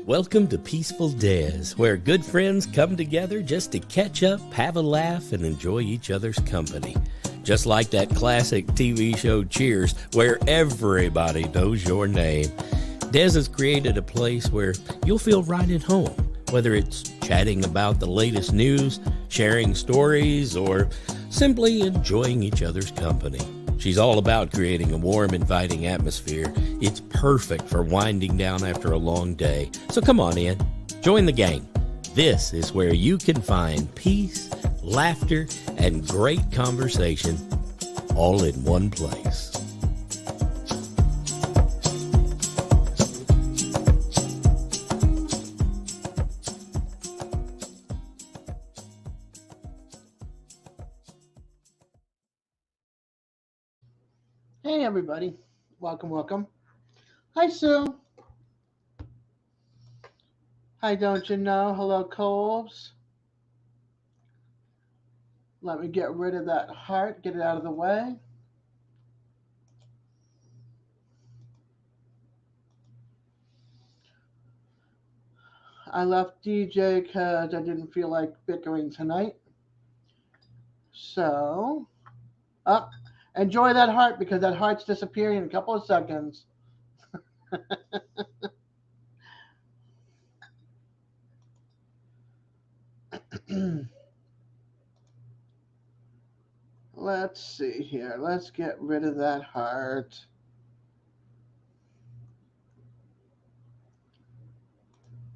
Welcome to Peaceful-Dez, where good friends come together just to catch up, have a laugh, and enjoy each other's company. Just like that classic TV show Cheers, where everybody knows your name. Dez has created a place where you'll feel right at home, whether it's chatting about the latest news, sharing stories, or simply enjoying each other's company. She's all about creating a warm, inviting atmosphere. It's perfect for winding down after a long day. So come on in, join the gang. This is where you can find peace, laughter, and great conversation all in one place. Hey everybody, welcome. Hi Sue. Hi, don't you know? Hello, Coles. Let me get rid of that heart, get it out of the way. I left DJ because I didn't feel like bickering tonight. So, enjoy that heart because that heart's disappearing in a couple of seconds. Let's see here. Let's get rid of that heart.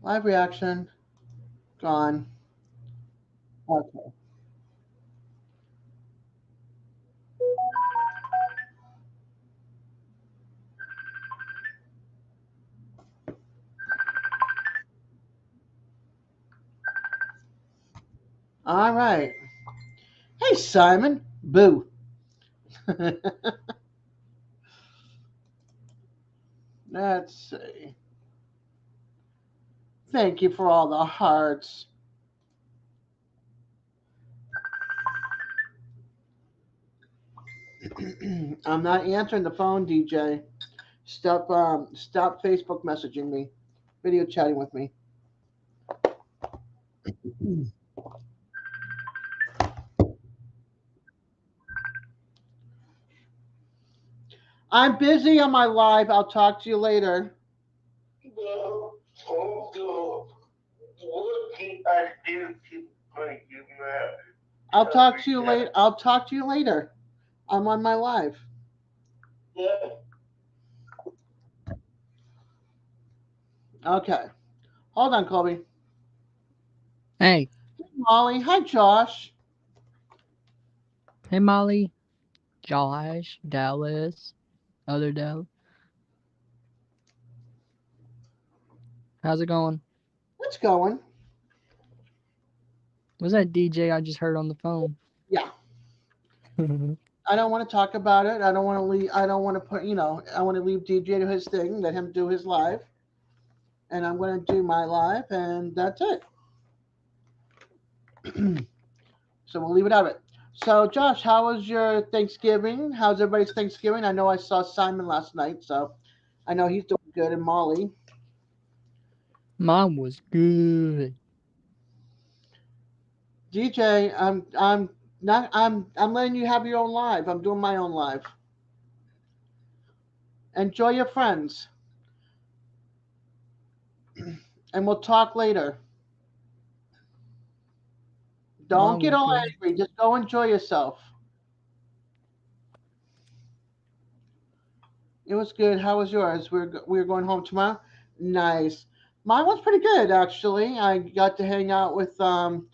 Live reaction. Gone. Okay. All right. Hey, Simon. Boo. Let's see. Thank you for all the hearts. I'm not answering the phone, DJ. Stop Facebook messaging me, video chatting with me. I'm busy on my live. I'll talk to you later. Well, also, what did I do to make you mad? I'll talk to you later. I'll talk to you later. I'm on my live. Yeah. Okay. Hold on, Colby. Hey. Hey, Molly. Hi, Josh. Hey, Molly. Josh. Dallas. Other Dallas. How's it going? What's going? Was that DJ I just heard on the phone? Yeah. I don't want to talk about it. I don't want to leave. I don't want to put. I want to leave DJ to his thing. Let him do his live, and I'm going to do my live, and that's it. So we'll leave it at it. So, Josh, how was your Thanksgiving? How's everybody's Thanksgiving? I know I saw Simon last night, so I know he's doing good, and Molly. Mine was good. DJ, I'm letting you have your own live. I'm doing my own live. Enjoy your friends. And we'll talk later. Don't get all angry. Just go enjoy yourself. It was good. How was yours? We're going home tomorrow. Nice. Mine was pretty good actually. I got to hang out with some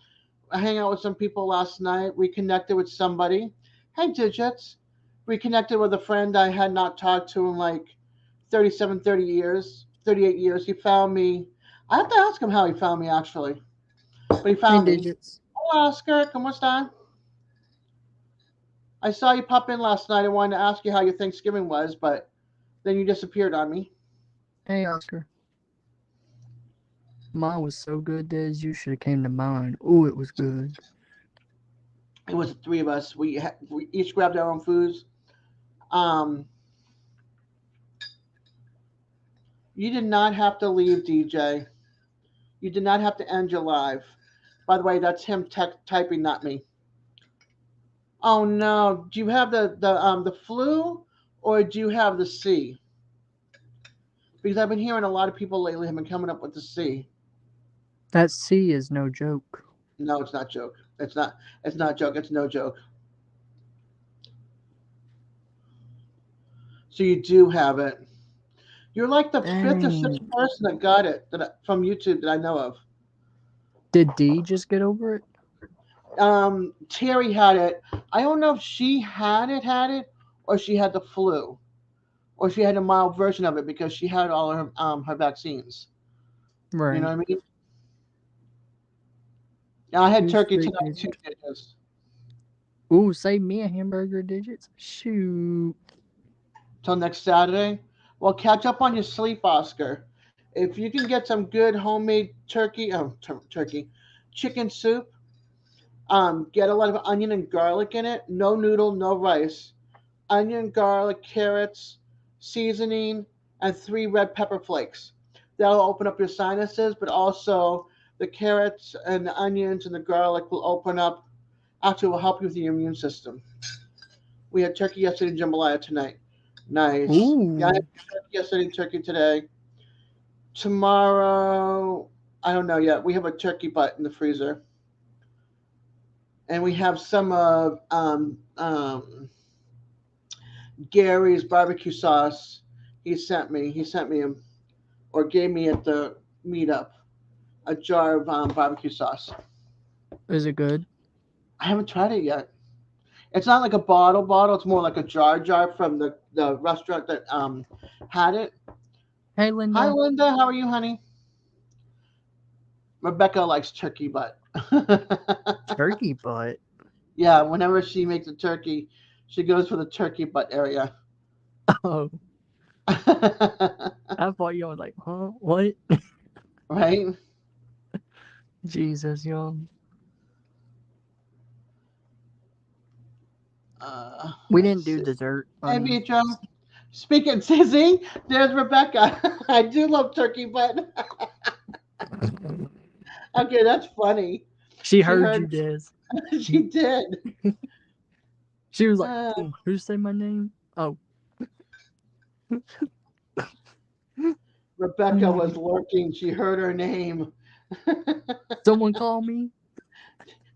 people last night. We connected with somebody. Hey, Digits. We connected with a friend I had not talked to in like 38 years. He found me. I have to ask him how he found me actually. But he found me. Digits. Hello, Oscar. ¿Cómo está? I saw you pop in last night. I wanted to ask you how your Thanksgiving was, but then you disappeared on me. Hey, Oscar. Mine was so good, Des. You should have came to mine. Ooh, it was good. It was the three of us. We each grabbed our own foods. You did not have to leave, DJ. You did not have to end your live. By the way, that's him typing, not me. Oh no! Do you have the flu, or do you have the C? Because I've been hearing a lot of people lately have been coming up with the C. That C is no joke. No, it's not joke. It's not. It's not joke. It's no joke. So you do have it. You're like the fifth or sixth Dang. person that got it from YouTube that I know of. Did D just get over it? Terry had it. I don't know if she had it, or she had the flu, or she had a mild version of it because she had all her vaccines. You know Right. what I mean? Yeah, I had Who's turkey fake tonight too. digit? Digits. Ooh, save me a hamburger, digits. Shoot. Till next Saturday. Well, catch up on your sleep, Oscar. If you can get some good homemade turkey, chicken soup, get a lot of onion and garlic in it. No noodle, no rice. Onion, garlic, carrots, seasoning, and 3 red pepper flakes. That'll open up your sinuses, but also the carrots and the onions and the garlic will open up. Actually, will help you with your immune system. We had turkey yesterday and jambalaya tonight. Nice. Yeah, I had Ooh. turkey yesterday, turkey today. Tomorrow, I don't know yet. We have a turkey butt in the freezer, and we have some of Gary's barbecue sauce. He sent me him, or gave me at the meetup a jar of barbecue sauce. Is it good? I haven't tried it yet. It's not like a bottle. It's more like a jar from the restaurant that had it. Hey, Hi, Linda. Linda. How are you, honey? Rebecca likes turkey butt. Turkey butt. Yeah, whenever she makes a turkey, she goes for the turkey butt area. Oh, I thought you were like, huh? What? Right? Jesus, young. We Let's didn't do see. dessert. I Hey, mean, Beatrice. Speaking, see, there's Rebecca. I do love turkey butt. Okay, that's funny. she She heard heard. you, Des. She did. She was like, Uh, who said my name? Oh. Rebecca was lurking. She heard her name. Did Someone call me?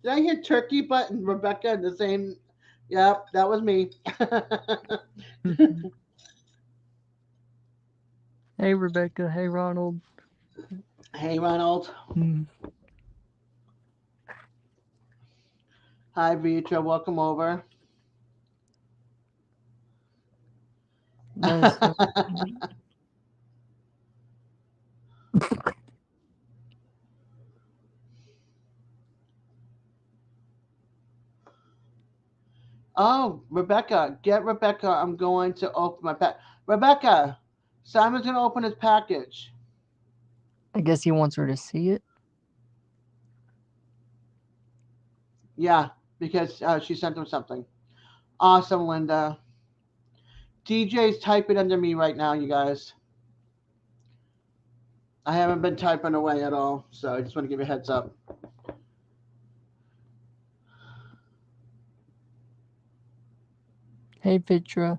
I hear turkey butt and Rebecca in the same? Yep, that was me. Hey, Rebecca. Hey, Ronald. Hey, Ronald. Hmm. Hi, Vitra. Welcome over. That's Oh, Rebecca, get Rebecca. I'm going to open my pack. Rebecca, Simon's going to open his package. I guess he wants her to see it. Yeah, because she sent him something. Awesome, Linda. DJ's typing under me right now, you guys. I haven't been typing away at all, so I just want to give you a heads up. Hey, Vitra.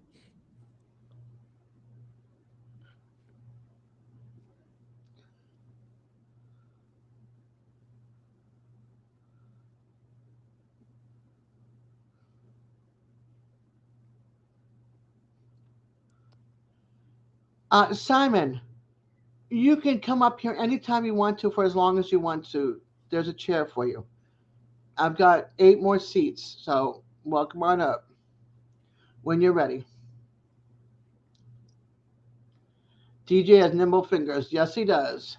Simon, you can come up here anytime you want to for as long as you want to. There's a chair for you. I've got 8 more seats, so welcome on up when you're ready. DJ has nimble fingers. Yes, he does.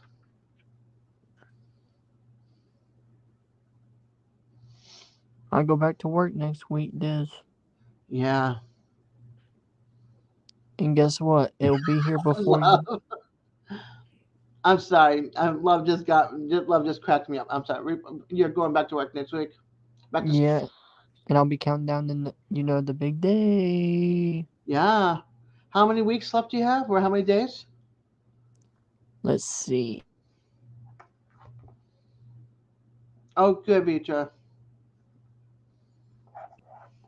I go back to work next week, Des. Yeah. And guess what? It'll be here before you. I'm sorry. Love just cracked me up. I'm sorry. You're going back to work next week. Back to Yeah. And I'll be counting down the big day. Yeah. How many weeks left do you have, or how many days? Let's see. Oh, good, Vitra.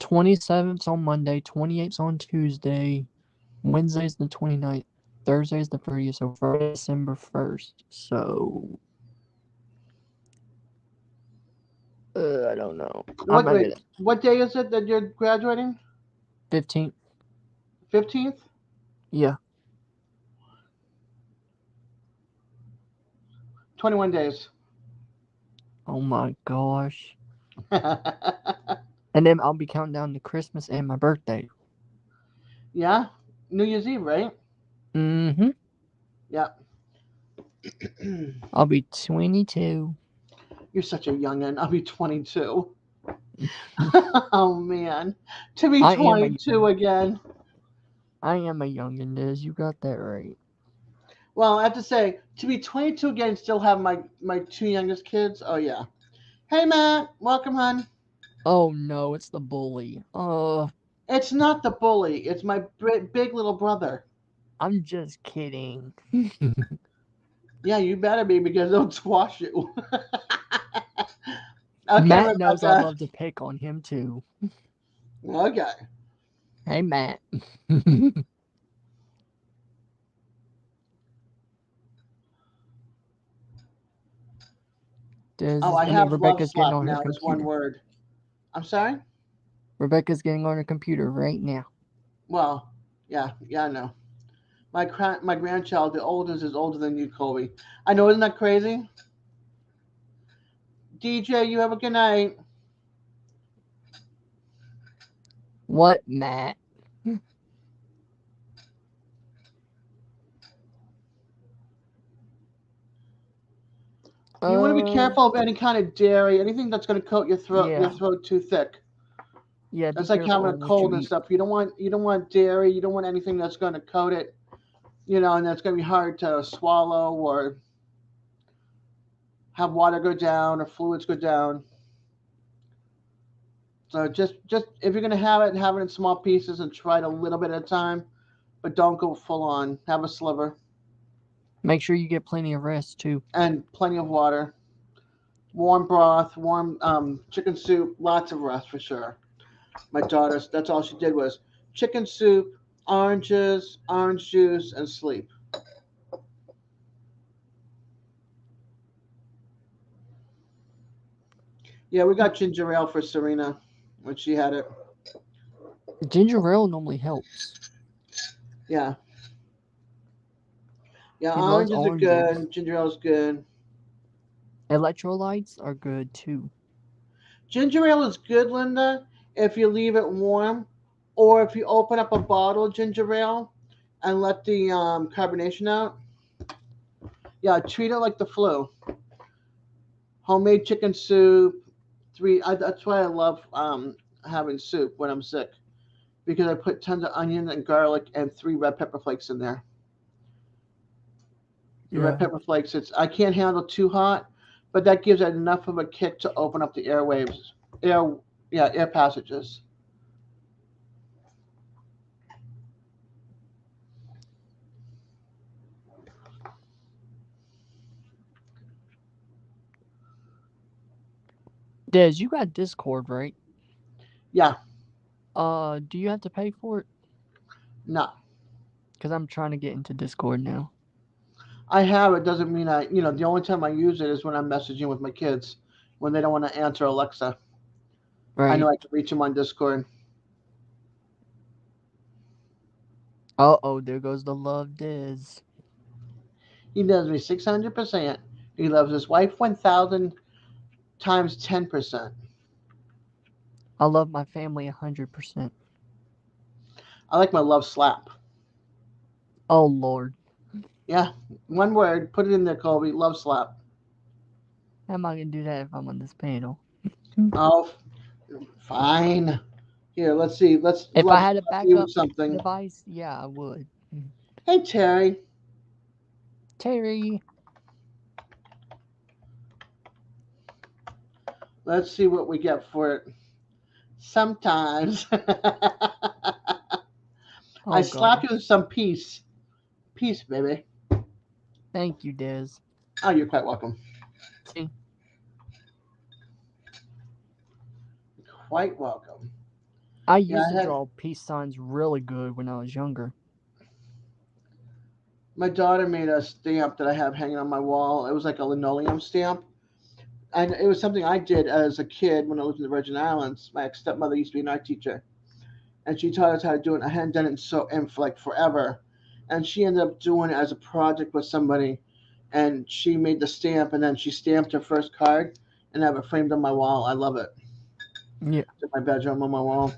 27th's on Monday, 28th's on Tuesday, Wednesday's the 29th, Thursday's the 30th, so Friday, December 1st. So, I don't know. I'm not gonna. What day is it that you're graduating? 15th? 15th? Yeah. 21 days. Oh my gosh. And then I'll be counting down to Christmas and my birthday. Yeah? New Year's Eve, right? Mm-hmm. Yeah. I'll be 22. You're such a youngin'. I'll be 22. Oh, man. To be I am 22 again. I am a youngin', Diz. You got that right. Well, I have to say, to be 22 again and still have my two youngest kids, oh, yeah. Hey, Matt. Welcome, hon. Oh no, it's the bully. It's not the bully. It's my big little brother. I'm just kidding. Yeah, you better be because they'll squash you. Okay, Matt knows I Rebecca. love to pick on him too. Okay. Hey, Matt. Oh, I have love Rebecca's getting slap on her now as one computer. word. I'm sorry? Rebecca's getting on her computer right now. Well, yeah, I know. My grandchild, the oldest, is older than you, Colby. I know, isn't that crazy? DJ, you have a good night. What, Matt? You want to be careful of any kind of dairy, anything that's going to coat your Yeah. throat too thick. Yeah, be That's like careful having a of what cold you and eat. stuff. You don't want dairy. You don't want anything that's going to coat it. And that's going to be hard to swallow or have water go down or fluids go down. So just if you're going to have it in small pieces and try it a little bit at a time, but don't go full on. Have a sliver Make sure you get plenty of rest too. and plenty of water. Warm broth, warm chicken soup, lots of rest for sure. My daughter's, that's all she did was chicken soup, oranges, orange juice, and sleep. Yeah, we got ginger ale for Serena when she had it. Ginger ale normally helps. Yeah. Yeah, He loves oranges are oranges. good. Ginger ale's good. Electrolytes are good too. Ginger ale is good, Linda, if you leave it warm, or if you open up a bottle of ginger ale and let the carbonation out. Yeah, treat it like the flu. Homemade chicken soup. That's why I love having soup when I'm sick, because I put tons of onion and garlic and 3 red pepper flakes in there. The red pepper flakes. I can't handle too hot, but that gives it enough of a kick to open up the airwaves, air passages. Des, you got Discord, right? Yeah, Do you have to pay for it? no, Because I'm trying to get into Discord now. I have it. Doesn't mean the only time I use it is when I'm messaging with my kids when they don't want to answer Alexa. I know Right. I can reach them on Discord. Uh-oh, there goes the love, Des. He loves me 600%. He loves his wife 1,000 times 10%. I love my family 100%. I like my love slap. Oh, Lord. Yeah, one word. Put it in there, Colby. Love slap. How am I going to do that if I'm on this panel? Oh, fine. Here, let's see. Let's If love I had a slap you backup with something. device, yeah, I would. Hey, Terry. Terry. Let's see what we get for it. Sometimes Oh, I slap gosh. you with some peace. Peace, baby. Thank you, Des. Oh, you're quite welcome. See? quite welcome. I Yeah, used I to had draw peace signs really good when I was younger. my daughter made a stamp that I have hanging on my wall. It was like a linoleum stamp. And it was something I did as a kid when I lived in the Virgin Islands. My ex stepmother used to be an art teacher, and she taught us how to do it. I hadn't done it in for like forever, and she ended up doing it as a project with somebody, and she made the stamp, and then she stamped her first card, and I have it framed on my wall. I love it. Yeah. It's in my bedroom on my wall.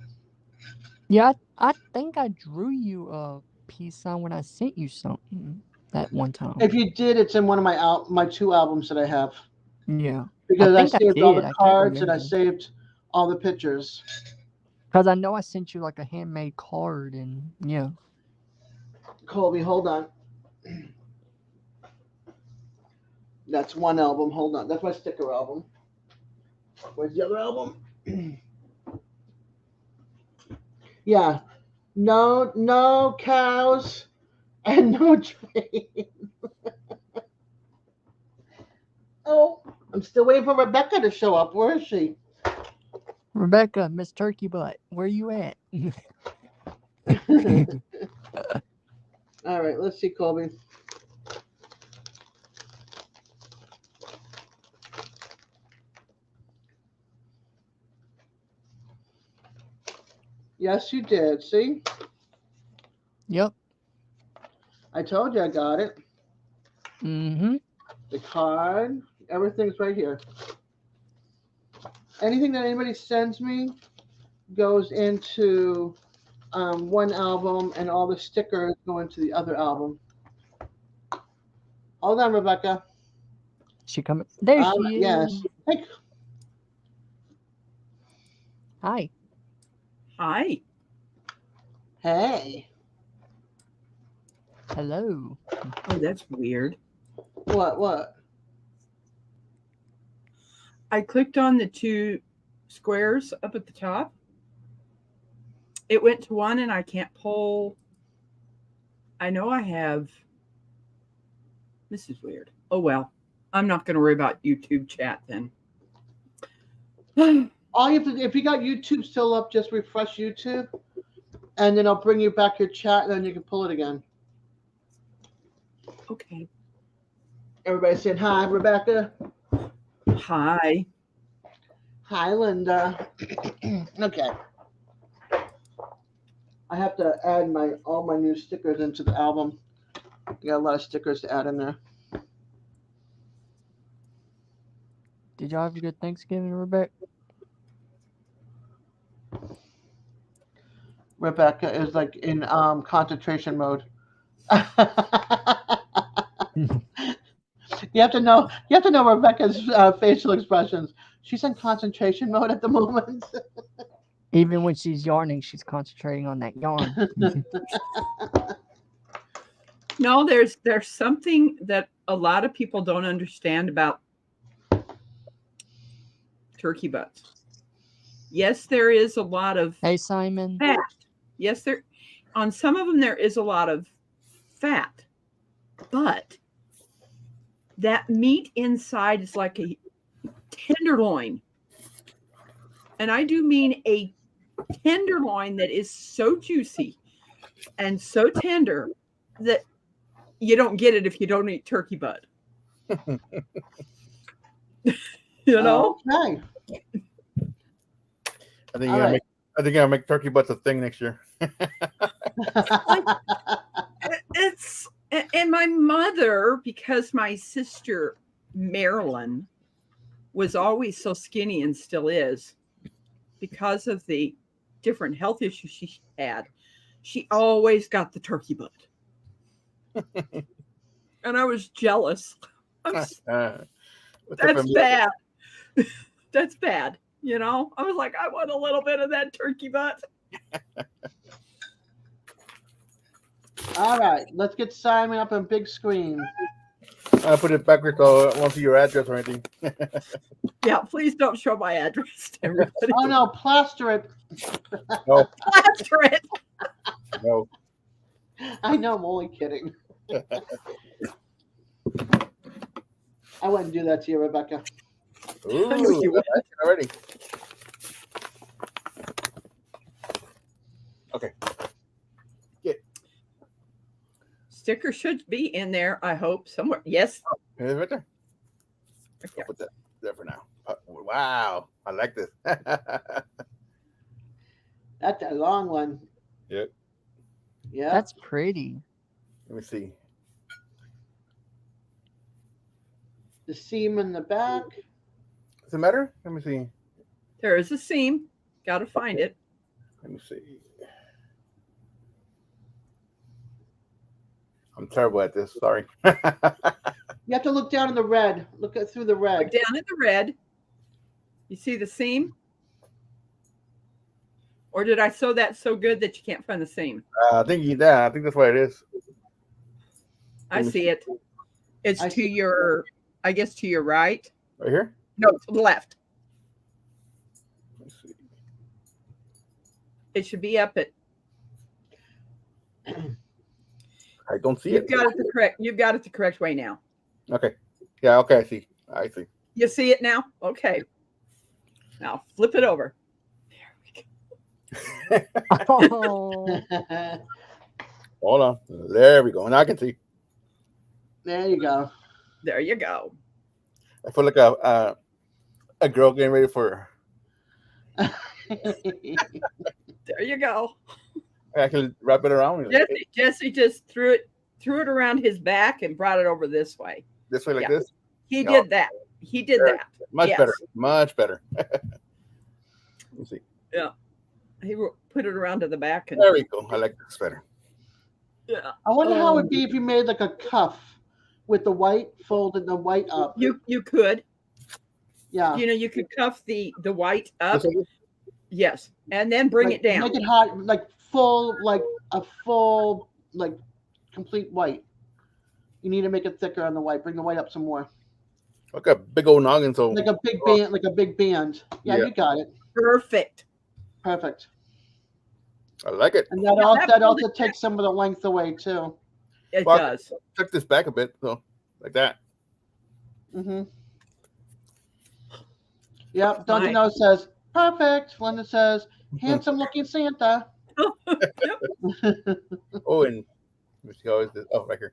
Yeah, I think I drew you a peace sign when I sent you something that one time. If you did, it's in one of my two albums that I have Yeah. I because I think I saved all did. the I can't cards and I remember. saved all the pictures. Because I know I sent you like a handmade card and yeah. Colby, hold on. That's one album. Hold on. That's my sticker album. Where's the other album? Yeah. No cows and no train. Oh, I'm still waiting for Rebecca to show up. Where is she? Rebecca, Miss Turkey Butt, where you at? All right, let's see, Colby. Yes, you did. See? Yep. I told you I got it. Mm-hmm. The card, everything's right here. Anything that anybody sends me goes into one album, and all the stickers go into the other album. Hold on, Rebecca. She coming. There she is. Yes. Hey. Hi. Hi. Hey. Hello. Oh, that's weird. What? I clicked on the two squares up at the top. It went to one and I can't pull. I know I have. This is weird. Oh, well. I'm not going to worry about YouTube chat then. All you have to, if you got YouTube still up, just refresh YouTube, and then I'll bring you back your chat, and then you can pull it again. Okay. Everybody saying hi, Rebecca. Hi. Hi, Linda. Okay. I have to add all my new stickers into the album. I got a lot of stickers to add in there. Did y'all have a good Thanksgiving, Rebecca? Rebecca is like in concentration mode. You have to know Rebecca's facial expressions. She's in concentration mode at the moment. Even when she's yarning, she's concentrating on that yarn. No, there's something that a lot of people don't understand about turkey butts. Yes, there is a lot of Hey, Simon. fat. Yes, on some of them there is a lot of fat, but that meat inside is like a tenderloin. And I do mean a tenderloin that is so juicy and so tender that you don't get it if you don't eat turkey butt. You know? Okay. I think I'll make turkey butts a thing next year. It's and my mother, because my sister Marilyn was always so skinny and still is, because of the different health issues she had, she always got the turkey butt. And I was jealous. That's bad. That's bad. You know, I was like, I want a little bit of that turkey butt. All right, let's get Simon up on big screen. I put it backwards so I won't see your address or anything. Yeah, please don't show my address to everybody. Oh no, plaster it. No, Plaster it. no. I know, I'm only kidding. I wouldn't do that to you, Rebecca. Ooh, know you that's already. sticker should be in there, I hope, somewhere. Yes. It's right there. Right I'll there. put that there for now. Wow, I like this. That's a long one. Yep. Yeah. That's pretty. Let me see. The seam in the back. Does it matter? Let me see. There is a seam. Got to find it. Let me see. I'm terrible at this. Sorry. You have to look down in the red. Look through the red. Look down at the red. You see the seam? Or did I sew that so good that you can't find the seam? I think that's what it is. I see it. It's I to see. your, I guess, to your right. Right here. No, to the left. Let me see. It should be up at. I don't see You've it. got it the correct. You've got it the correct way now. Okay. Yeah. Okay. I see. I see. You see it now? Okay. Now flip it over. Oh, Hold on. There we go. Now I can see. There you go. There you go. I feel like a girl getting ready for. There you go. I can wrap it around. Jesse just threw it around his back and brought it over this way. This way, like Yeah. this. He Yeah. did that. He did There. that. Much Yes. better. Much better. Let me see. He put it around to the back and There we go. I like this better. yeah. I wonder how it would be if you made like a cuff with the white, folded the white up. You could. Yeah. You know, you could cuff the white up. This way? Yes. And then bring Like, it down. Make it hot, like full, like a full, like complete white. You need to make it thicker on the white. Bring the white up some more. Like a big old noggin. So Like a big band, like a big band. Yeah, Yeah. you got it. Perfect. Perfect. I like it. And that Yeah, also, that that takes some of the length away too. It Well, does. Tuck this back a bit, so like that. Mm-hmm. Yep. Duncan Nice. O says perfect. Linda says handsome looking Santa. Oh, and let me see how is this? Oh, right here.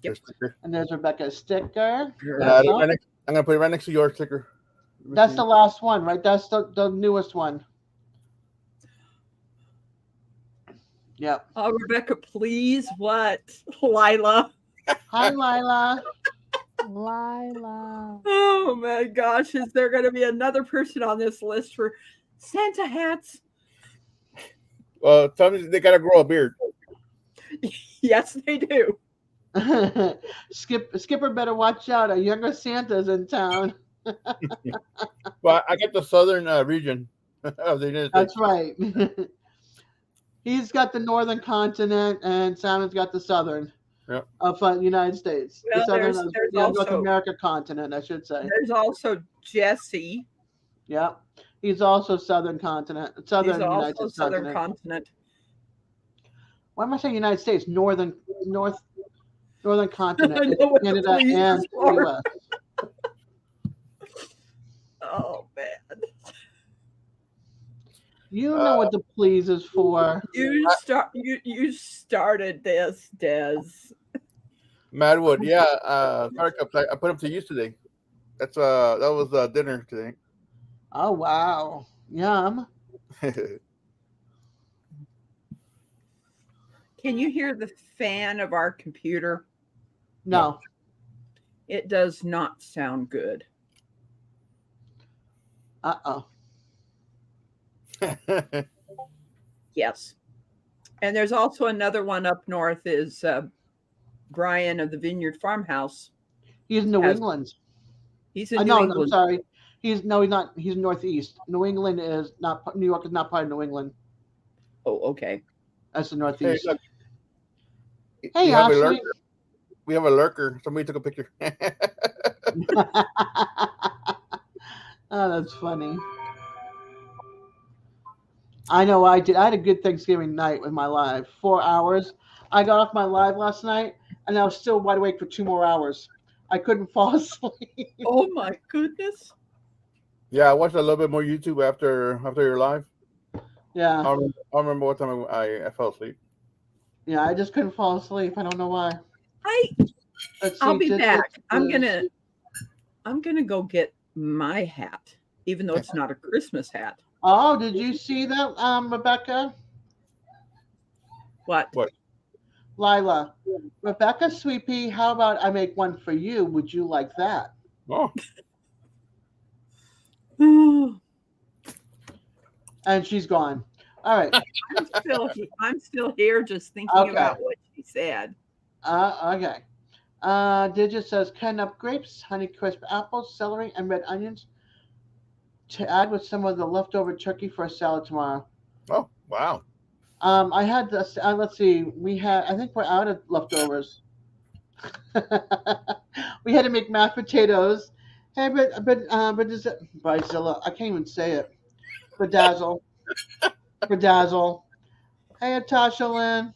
Yep. Sticker. And there's Rebecca's sticker. I'm That's, gonna put it right next to your sticker. Let me that's see. the last one, right? That's the newest one. Yep. Oh, Rebecca, please. What? Lila. Hi, Lila. Lila. Oh my gosh. Is there going to be another person on this list for Santa hats? Well, tell me they gotta grow a beard. Yes, they do. Skipper better watch out. A younger Santa's in town. Well, I get the southern region of the United States. That's right. He's got the northern continent, and Simon's got the southern Yep. of the United States. Well, the southern, there's North also- America continent, I should say. There's also Jesse. Yep. He's also southern continent. Southern He's United also States Southern continent. Continent. Why am I saying United States? Northern continent. I know what the Canada please and is for. US. Oh man. You know what the please is for. You started this, Des. Madwood, yeah. Fire cups. I put them to use today. That was dinner today. Oh wow. Yum. Can you hear the fan of our computer? No. It does not sound good. Uh-oh. Yes. And there's also another one up north is Brian of the Vineyard Farmhouse. He's in New Has- England. He's in New No, I'm England. sorry. He's not. He's northeast. New England is not. New York is not part of New England. Oh, okay. That's the Hey, northeast. look. Hey, We have a Ashley. lurker. We have a lurker. Somebody took a picture. Oh, that's funny. I know I did. I had a good Thanksgiving night with my live. 4 hours. I got off my live last night, and I was still wide awake for 2 more hours. I couldn't fall asleep. Oh my goodness. Yeah, I watched a little bit more YouTube after your live. Yeah, I don't remember what time I fell asleep. Yeah, I just couldn't fall asleep. I don't know why. I Let's I'll see. be This back. is I'm gonna go get my hat, even though it's not a Christmas hat. Oh, did you see that, Rebecca? What? What? Lila. Rebecca Sweet Pea, how about I make one for you? Would you like that? Oh, I'm And she's gone. All right. I'm still here just thinking Okay. about what she said. Okay. Digit says cutting up grapes, Honeycrisp apples, celery, and red onions to add with some of the leftover turkey for a salad tomorrow. oh, wow. I had this. Let's see. We had. I think we're out of leftovers. We had to make mashed potatoes. Hey, but is it Brizilla? I can't even say it. Bedazzle, bedazzle. Hey, Natasha Lynn.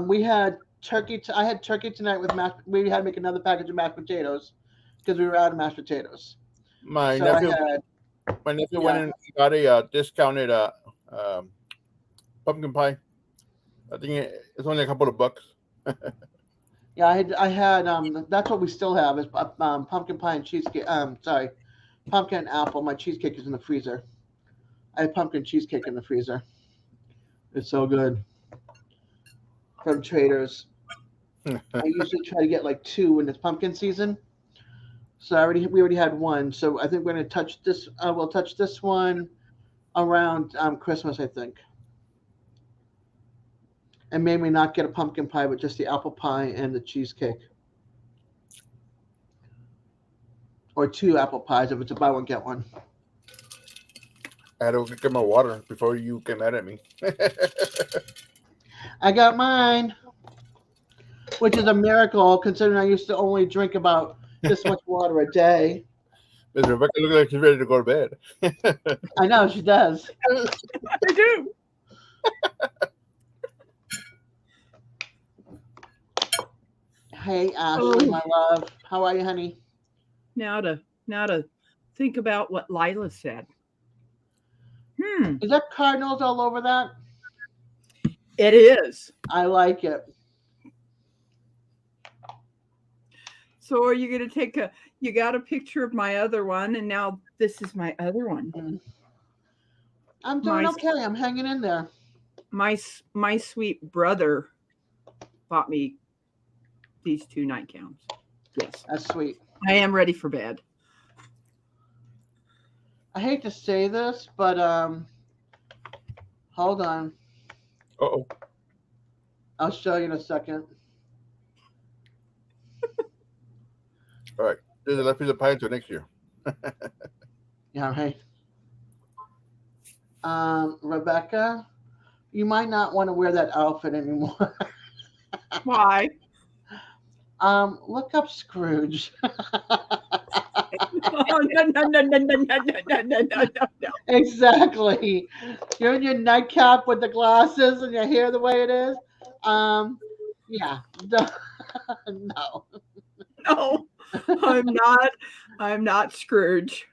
We had turkey. I had turkey tonight with mashed. We had to make another package of mashed potatoes because we were out of mashed potatoes. My So I nephew, had. my nephew went Yeah, and got a discounted um, pumpkin pie. I think it's only a couple of bucks. yeah. I had. That's what we still have is pumpkin pie and cheesecake. Sorry, pumpkin and apple. My cheesecake is in the freezer. I had pumpkin cheesecake in the freezer. It's so good from Traders. I usually try to get like two when it's pumpkin season. So we already had one. So I think we're gonna touch this. We'll touch this one around Christmas, I think, and maybe not get a pumpkin pie, but just the apple pie and the cheesecake, or two apple pies if it's a buy one get one. I had to go get my water before you came mad at me. I got mine, which is a miracle considering I used to only drink about this much water a day. Miss Rebecca looks like she's ready to go to bed. I know she does. I do. Hey Ashley, Oh, my love, how are you, honey? now to think about what Lila said. Hmm. Is that cardinals all over that? It is. I like it. So are you gonna take a? You got a picture of my other one, and now this is my other one. Mm. I'm doing My okay. I'm hanging in there. my sweet brother bought me these two nightgowns. Yes, That's sweet. I am ready for bed. I hate to say this, but hold on. Uh-oh. I'll show you in a second. All right. There's a left piece of pie until next year. Yeah, right. Rebecca, you might not want to wear that outfit anymore. Why? Look up Scrooge. Oh, no. Exactly. You're in your nightcap with the glasses and your hair the way it is. Yeah. No. No, I'm not. I'm not Scrooge.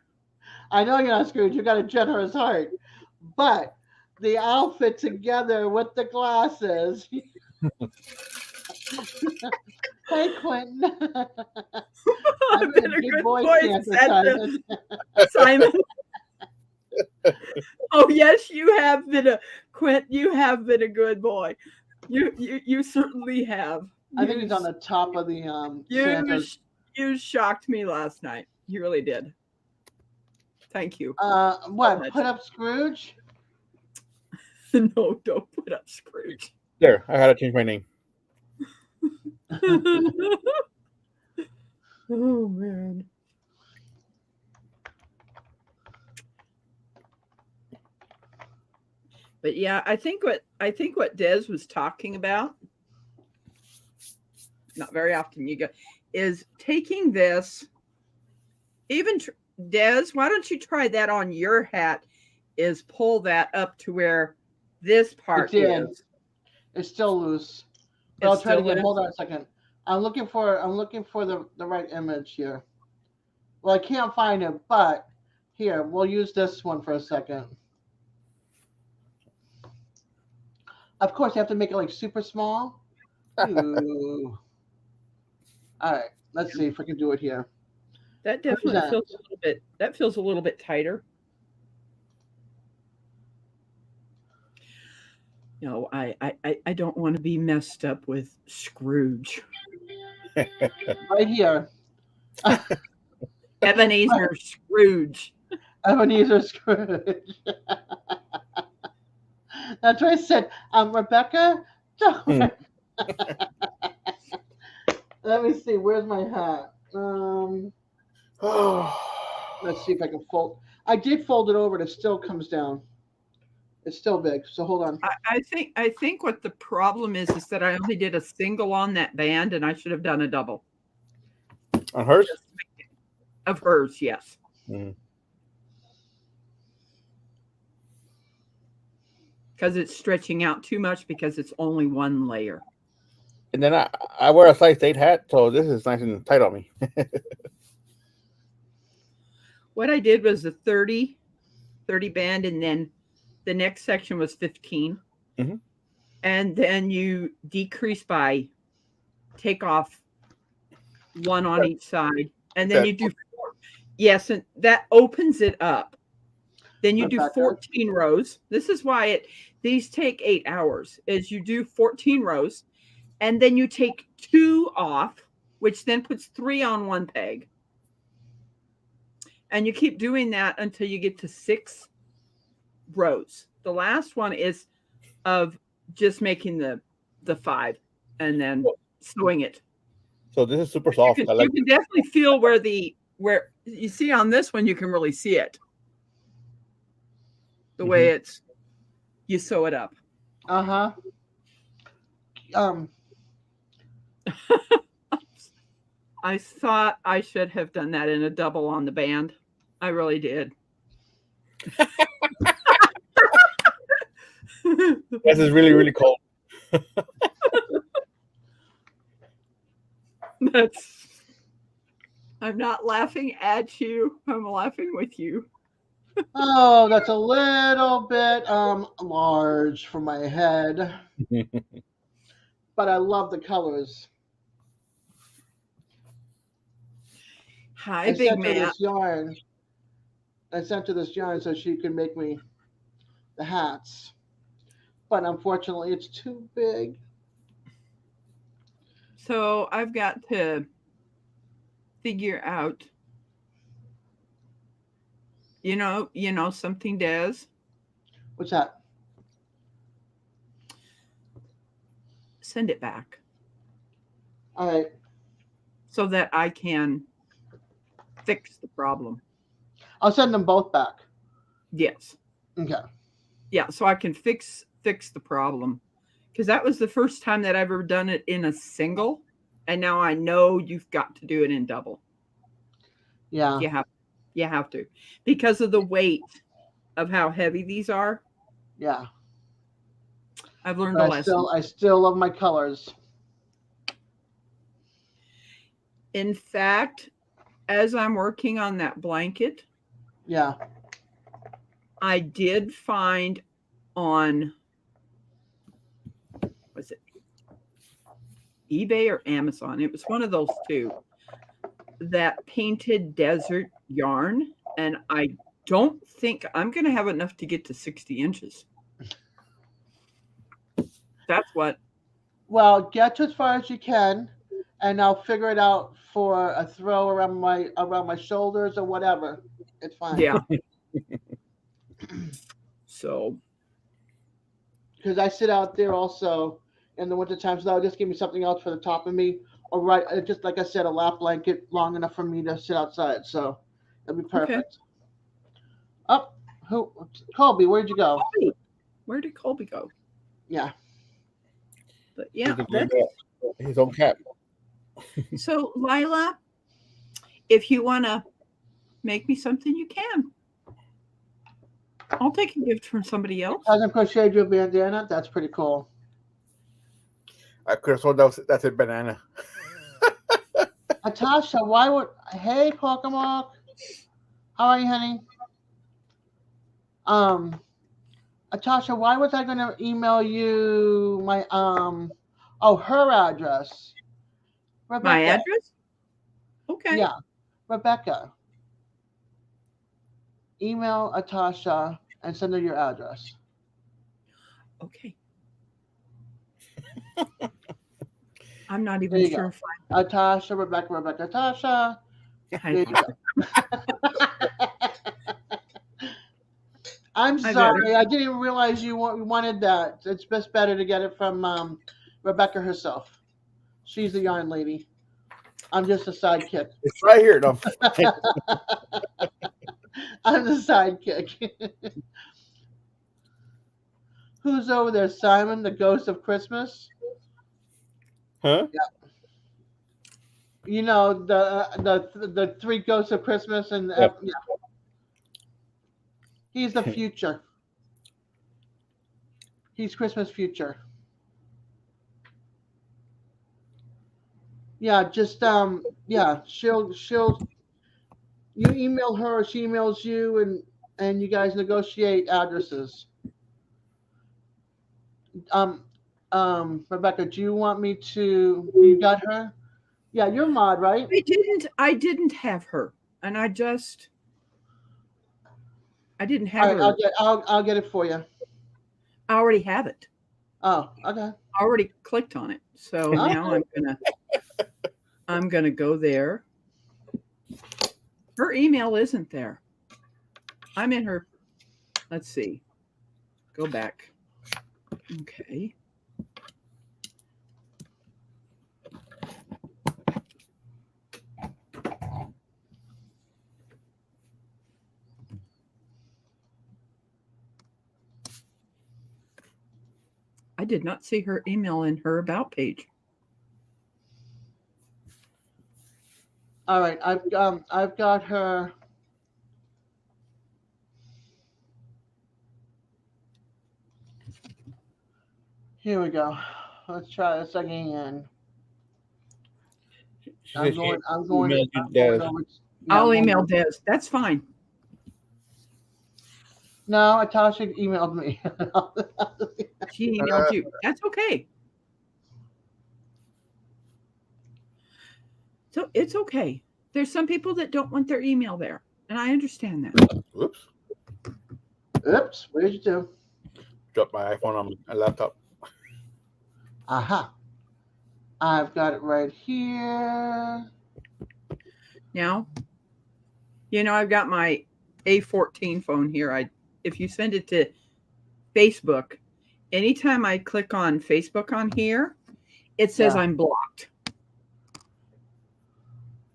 I know you're not Scrooge. You got a generous heart, but the outfit together with the glasses. Hey, Quentin. I've been a big good boy boy, Santa, Santa. Simon. Simon. Oh yes, you have been a Quint. You have been a good boy. You certainly have. I think he's on the top of the You Santa's. you shocked me last night. You really did. Thank you. What? much. Put up Scrooge? No, don't put up Scrooge. There, I had to change my name. Oh man. But yeah, I think what Des was talking about, not very often you go, is taking this. Even Des, why don't you try that on your hat? Is pull that up to where this part is. It's still loose. But It's I'll try to still get. loose? Hold on a second. I'm looking for the right image here. Well, I can't find it, but here we'll use this one for a second. Of course, you have to make it like super small. Ooh. All right. Let's see if I can do it here. That Where's definitely that? feels a little bit. That feels a little bit tighter. No, I don't want to be messed up with Scrooge. Right here. Ebenezer Scrooge. Ebenezer Scrooge. That's what I said. Rebecca, don't Hmm. worry. Let me see. Where's my hat? Let's see if I can fold. I did fold it over. And it still comes down. It's still big. So hold on. I think what the problem is that I only did a single on that band, and I should have done a double On hers? of hers. Yes. Mhm. Because it's stretching out too much because it's only one layer. And then I wear a size 8 hat, so this is nice and tight on me. What I did was a 30 band, and then the next section was 15. Mhm. And then you decrease by take off one on each side, and then Okay. you do four. Yes, and that opens it up. Then you do Rebecca. 14 rows. This is why these take 8 hours. Is you do 14 rows, and then you take 2 off, which then puts 3 on one peg. And you keep doing that until you get to 6 rows. The last one is of just making the 5 and then sewing it. So this is super soft. I like You can definitely feel where you see on this one, you can really see it. The way it's you sew it up. Uh huh. I thought I should have done that in a double on the band. I really did. this is really, really cold. I'm not laughing at you. I'm laughing with you. Oh, that's a little bit large for my head, but I love the colors. Hi, I big sent her man. this yarn. I sent her this yarn so she could make me the hats, but unfortunately, it's too big. So I've got to figure out. You know something, Des? What's that? Send it back All right. so that I can fix the problem. I'll send them both back. Yes. Okay. Yeah, so I can fix the problem. Because that was the first time that I've ever done it in a single. And now I know you've got to do it in double. Yeah. You have to. Because of the weight of how heavy these are. Yeah. I've learned But a lesson. I still love my colors. In fact, as I'm working on that blanket, Yeah. I did find on, was it eBay or Amazon? It was one of those two, that painted desert yarn. And I don't think I'm going to have enough to get to 60 inches. That's what. Well, get to as far as you can, and I'll figure it out for a throw around my shoulders or whatever. It's fine. Yeah. So. Because I sit out there also in the wintertime, so that'll just give me something else for the top of me. Or just like I said, a lap blanket long enough for me to sit outside. So it'll be perfect. Okay. Oh, Colby, where'd you go? Where did Colby go? Yeah. But yeah, his own cat. So Lila, if you want to make me something, you can. I'll take a gift from somebody else. Hasn't crocheted you a bandana? That's pretty cool. I could have thought that's a banana. Natasha, hey Pokemon. How are you, honey? Tasha, why was I going to email you my her address? My Rebecca. address? Okay. Yeah, Rebecca. Email Atasha and send her your address. Okay. I'm not There even you sure go. if Atasha, Rebecca, Atasha. I. There you go. I'm I got sorry. I didn't even realize you wanted that. It's best better to get it from Rebecca herself. She's the yarn lady. I'm just a sidekick. It's right here. No. I'm the sidekick. Who's over there? Simon, the ghost of Christmas? Huh? You know the three ghosts of Christmas, and Yeah. yeah. He's the future. He's Christmas future. Yeah, just yeah, she'll you email her, she emails you, and you guys negotiate addresses. Um Rebecca, do you want me to? You got her? Yeah, you're mod, right? I didn't have her, and I didn't have All right, her. I'll get it for you. I already have it. Oh, okay. I already clicked on it. So Oh. now I'm gonna go there. Her email isn't there. I'm in her. Let's see. Go back. Okay. I did not see her email in her about page. All right, I've got her. Here we go. Let's try this again. I'm going over. Yeah, I'll email Des. That's fine. No, Natasha emailed me. She emailed you. That's okay. So it's okay. There's some people that don't want their email there, and I understand that. Whoops. Oops, what did you do? Dropped my iPhone on my laptop. Aha. I've got it right here. Now, I've got my A14 phone here. If you send it to Facebook, anytime I click on Facebook on here, it says I'm blocked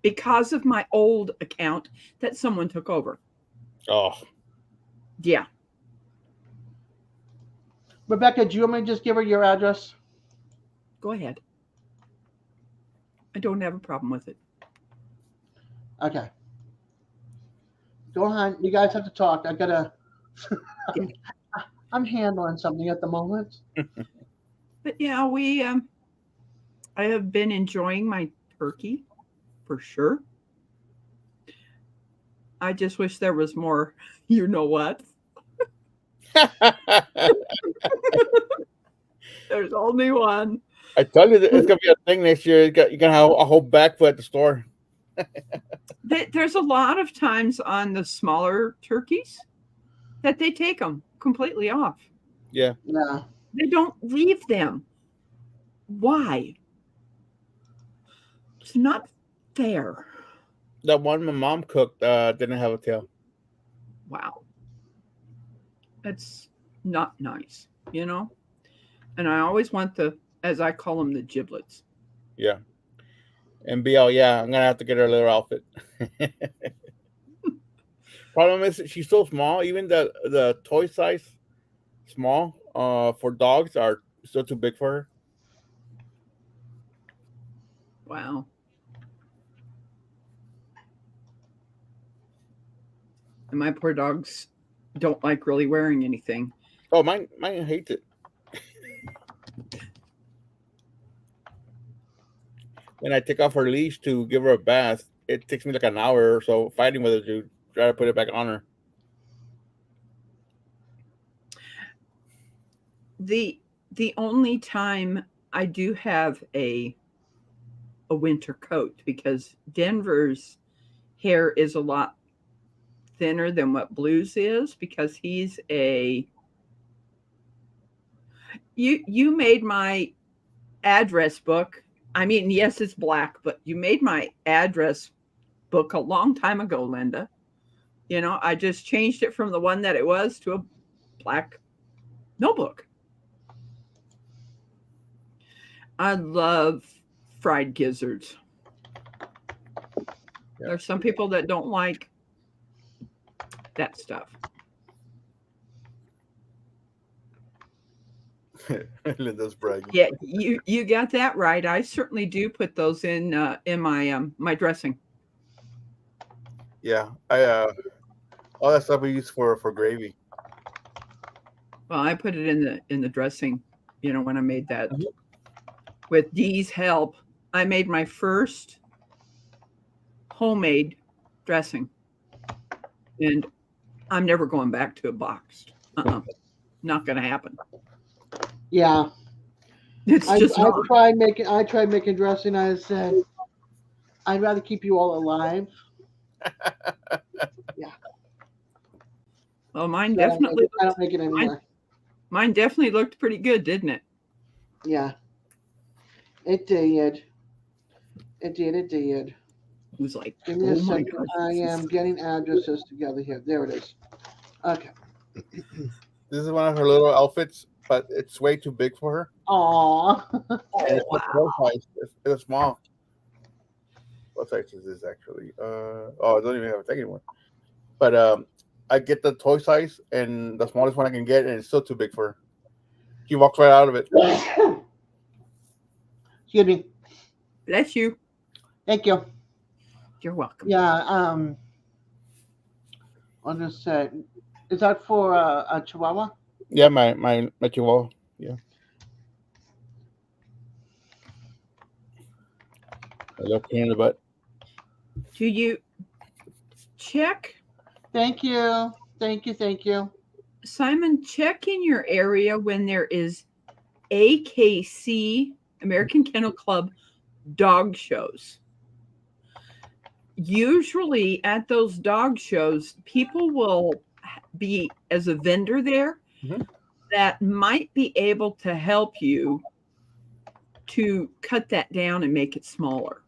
because of my old account that someone took over. Oh. Yeah. Rebecca, do you want me to just give her your address? Go ahead. I don't have a problem with it. Okay. Go on. You guys have to talk. I gotta. I'm handling something at the moment. But yeah, I have been enjoying my turkey for sure. I just wish there was more. You know what? There's only one. I tell you, it's gonna be a thing next year. You're gonna have a whole bag full at the store. There's a lot of times on the smaller turkeys that they take them completely off. Yeah. Yeah. They don't leave them. Why? It's not fair. That one my mom cooked didn't have a tail. Wow. That's not nice, And I always want as I call them, the giblets. Yeah. And BL, yeah, I'm gonna have to get her a little outfit. Problem is, she's so small. Even the toy size, small, for dogs are still too big for her. Wow. And my poor dogs don't like really wearing anything. Oh, mine hates it. When I take off her leash to give her a bath, it takes me like an hour or so fighting with her to try to put it back on her. The only time I do have a winter coat, because Denver's hair is a lot thinner than what Blue's is, because he's a you made my address book. I mean, yes, it's black, but you made my address book a long time ago, Linda. I just changed it from the one that it was to a black notebook. I love fried gizzards. Yeah. There's some people that don't like that stuff. Linda's bragging. Yeah, you got that right. I certainly do put those in my my dressing. Yeah, I all that stuff we use for gravy. Well, I put it in the dressing, when I made that. With Dee's help, I made my first homemade dressing. And I'm never going back to a boxed. Not going to happen. Yeah. It's just I not. tried making dressing. I said, I'd rather keep you all alive. Yeah. Well, mine So definitely. I don't make it anymore. Mine definitely looked pretty good, didn't it? Yeah. It did. It did. It was like, Give me a oh my second. gosh. I am getting addresses together here. There it is. Okay. This is one of her little outfits, but it's way too big for her. Aw. And it's Wow. small size. It's small. What size is this actually? I don't even have a second one. But I get the toy size and the smallest one I can get, and it's still too big for her. She walks right out of it. Excuse me. Bless you. Thank you. You're welcome. Yeah. I'll just say, is that for a Chihuahua? Yeah, my chihuahua. Yeah. A little pain in the butt. Do you check, Thank you. Thank you. Thank you. Simon, check in your area when there is AKC, American Kennel Club, dog shows? Usually at those dog shows, people will be as a vendor there that might be able to help you to cut that down and make it smaller.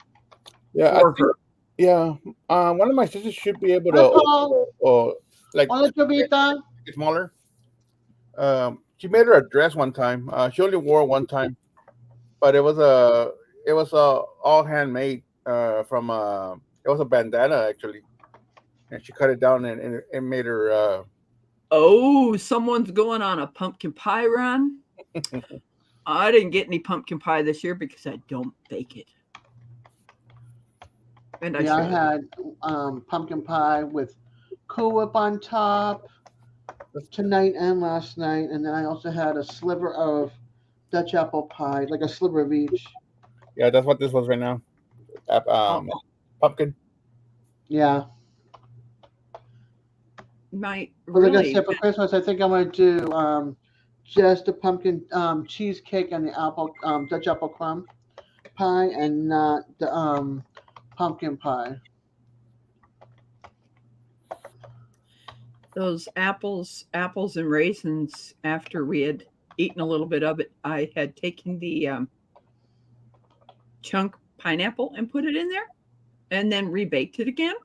Yeah, for her. yeah. One of my sisters should be able Hello. like Hola, Chubita. smaller. She made her a dress one time. She only wore it one time, but it was all handmade from it was a bandana actually, and she cut it down and it made her. Oh, someone's going on a pumpkin pie run. I didn't get any pumpkin pie this year because I don't bake it. And I had pumpkin pie with Cool Whip on top tonight and last night, and then I also had a sliver of Dutch apple pie, like a sliver of each. Yeah, that's what this was right now. Pumpkin. Yeah. My But like I really, said, for Christmas, I think I'm going to do just the pumpkin cheesecake and the apple Dutch apple crumb pie, and not the pumpkin pie. those apples and raisins, after we had eaten a little bit of it, I had taken the chunk pineapple and put it in there and then rebaked it again.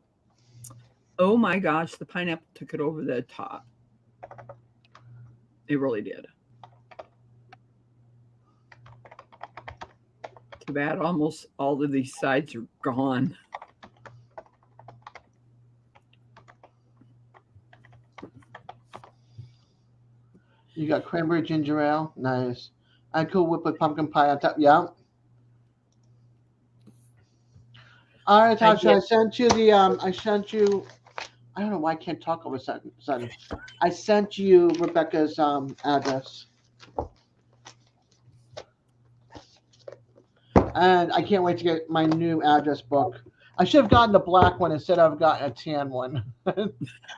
Oh my gosh, the pineapple took it over the top. It really did. Too bad almost all of these sides are gone. You got cranberry ginger ale, nice. I Cool Whip with pumpkin pie on top. Yeah. All right, Tasha, I sent you the I sent you. I don't know why I can't talk all of a sudden. I sent you Rebecca's address. And I can't wait to get my new address book. I should have gotten the black one instead of gotten a tan one.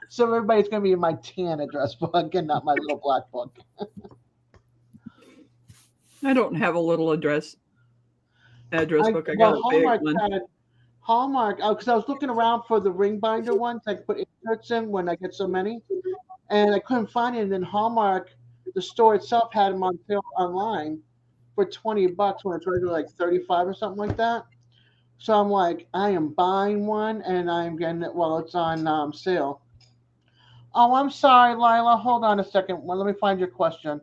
So everybody's going to be in my tan address book and not my little black book. I don't have a little address book. I got Well, a big Hallmark one. had Hallmark. Because I was looking around for the ring binder ones I could put inserts in when I get so many, and I couldn't find it. And then Hallmark, the store itself, had them on sale online for $20 when it's regularly like 35 or something like that. So I'm like, I am buying one and I'm getting it while it's on sale. Oh, I'm sorry, Lila. Hold on a second. Well, let me find your question.